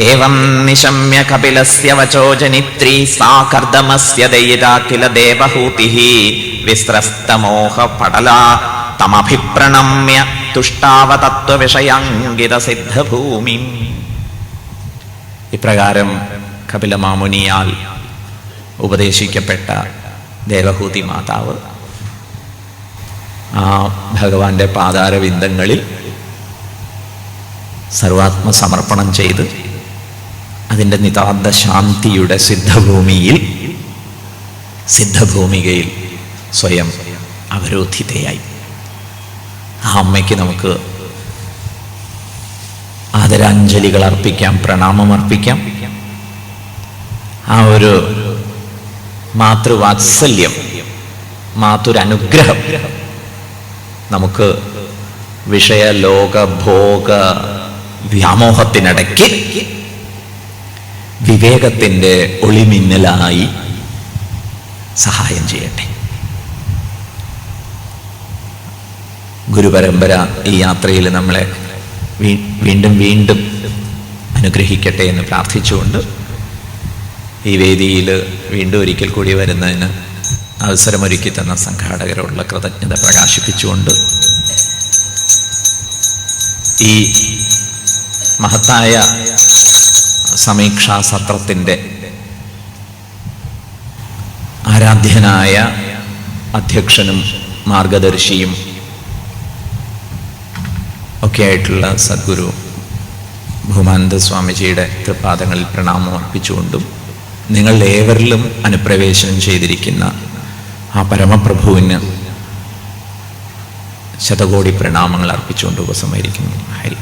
ഏവം നിശമ്യ കപിലസ്യ വചോ ജനിത്രീ സാ കർദമസ്യ ദയിതാ കില ദേവഹൂതിഃ വിസ്രസ്തമോഹ പടലാ തമഭിപ്രണമ്യ തുഷ്ടാവതത്വവിഷയാങ്കിത സിദ്ധഭൂമി. ഇപ്രകാരം കപില മാമുനിയാൽ ഉപദേശിക്കപ്പെട്ട ദേവഹൂതി മാതാവ് ആ ഭഗവാന്റെ പാതാരവിന്ദങ്ങളിൽ സർവാത്മസമർപ്പണം ചെയ്ത് അതിൻ്റെ നിതാന്ത ശാന്തിയുടെ സിദ്ധഭൂമികയിൽ സ്വയം അവരോധിതയായി. ആ അമ്മയ്ക്ക് നമുക്ക് ആദരാഞ്ജലികൾ അർപ്പിക്കാം, പ്രണാമം അർപ്പിക്കാം. ആ ഒരു മാതൃവാത്സല്യം, മാതൃനുഗ്രഹം നമുക്ക് വിഷയലോക ഭോഗ വ്യാമോഹത്തിനിടയ്ക്ക് വിവേകത്തിൻ്റെ ഒളിമിന്നലായി സഹായം ചെയ്യട്ടെ. ഗുരുപരമ്പര ഈ യാത്രയിൽ നമ്മളെ വീണ്ടും വീണ്ടും അനുഗ്രഹിക്കട്ടെ എന്ന് പ്രാർത്ഥിച്ചുകൊണ്ട് ഈ വേദിയിൽ വീണ്ടും ഒരിക്കൽ കൂടി വരുന്നതിന് അവസരമൊരുക്കി തന്ന സംഘാടകരോടുള്ള കൃതജ്ഞത പ്രകാശിപ്പിച്ചുകൊണ്ട് ഈ മഹത്തായ സമീക്ഷാ സത്രത്തിൻ്റെ ആരാധ്യനായ അധ്യക്ഷനും മാർഗദർശിയും ഒക്കെ ആയിട്ടുള്ള സദ്ഗുരു ബഹുമാനന്ദ സ്വാമിജിയുടെ തൃപാദങ്ങളിൽ പ്രണാമം അർപ്പിച്ചുകൊണ്ടും നിങ്ങൾ ഏവരിലും അനുപ്രവേശനം ചെയ്തിരിക്കുന്ന ആ പരമപ്രഭുവിന് ശതകോടി പ്രണാമങ്ങൾ അർപ്പിച്ചുകൊണ്ട് ഉപസംഹരിക്കുന്നു. ഹരി.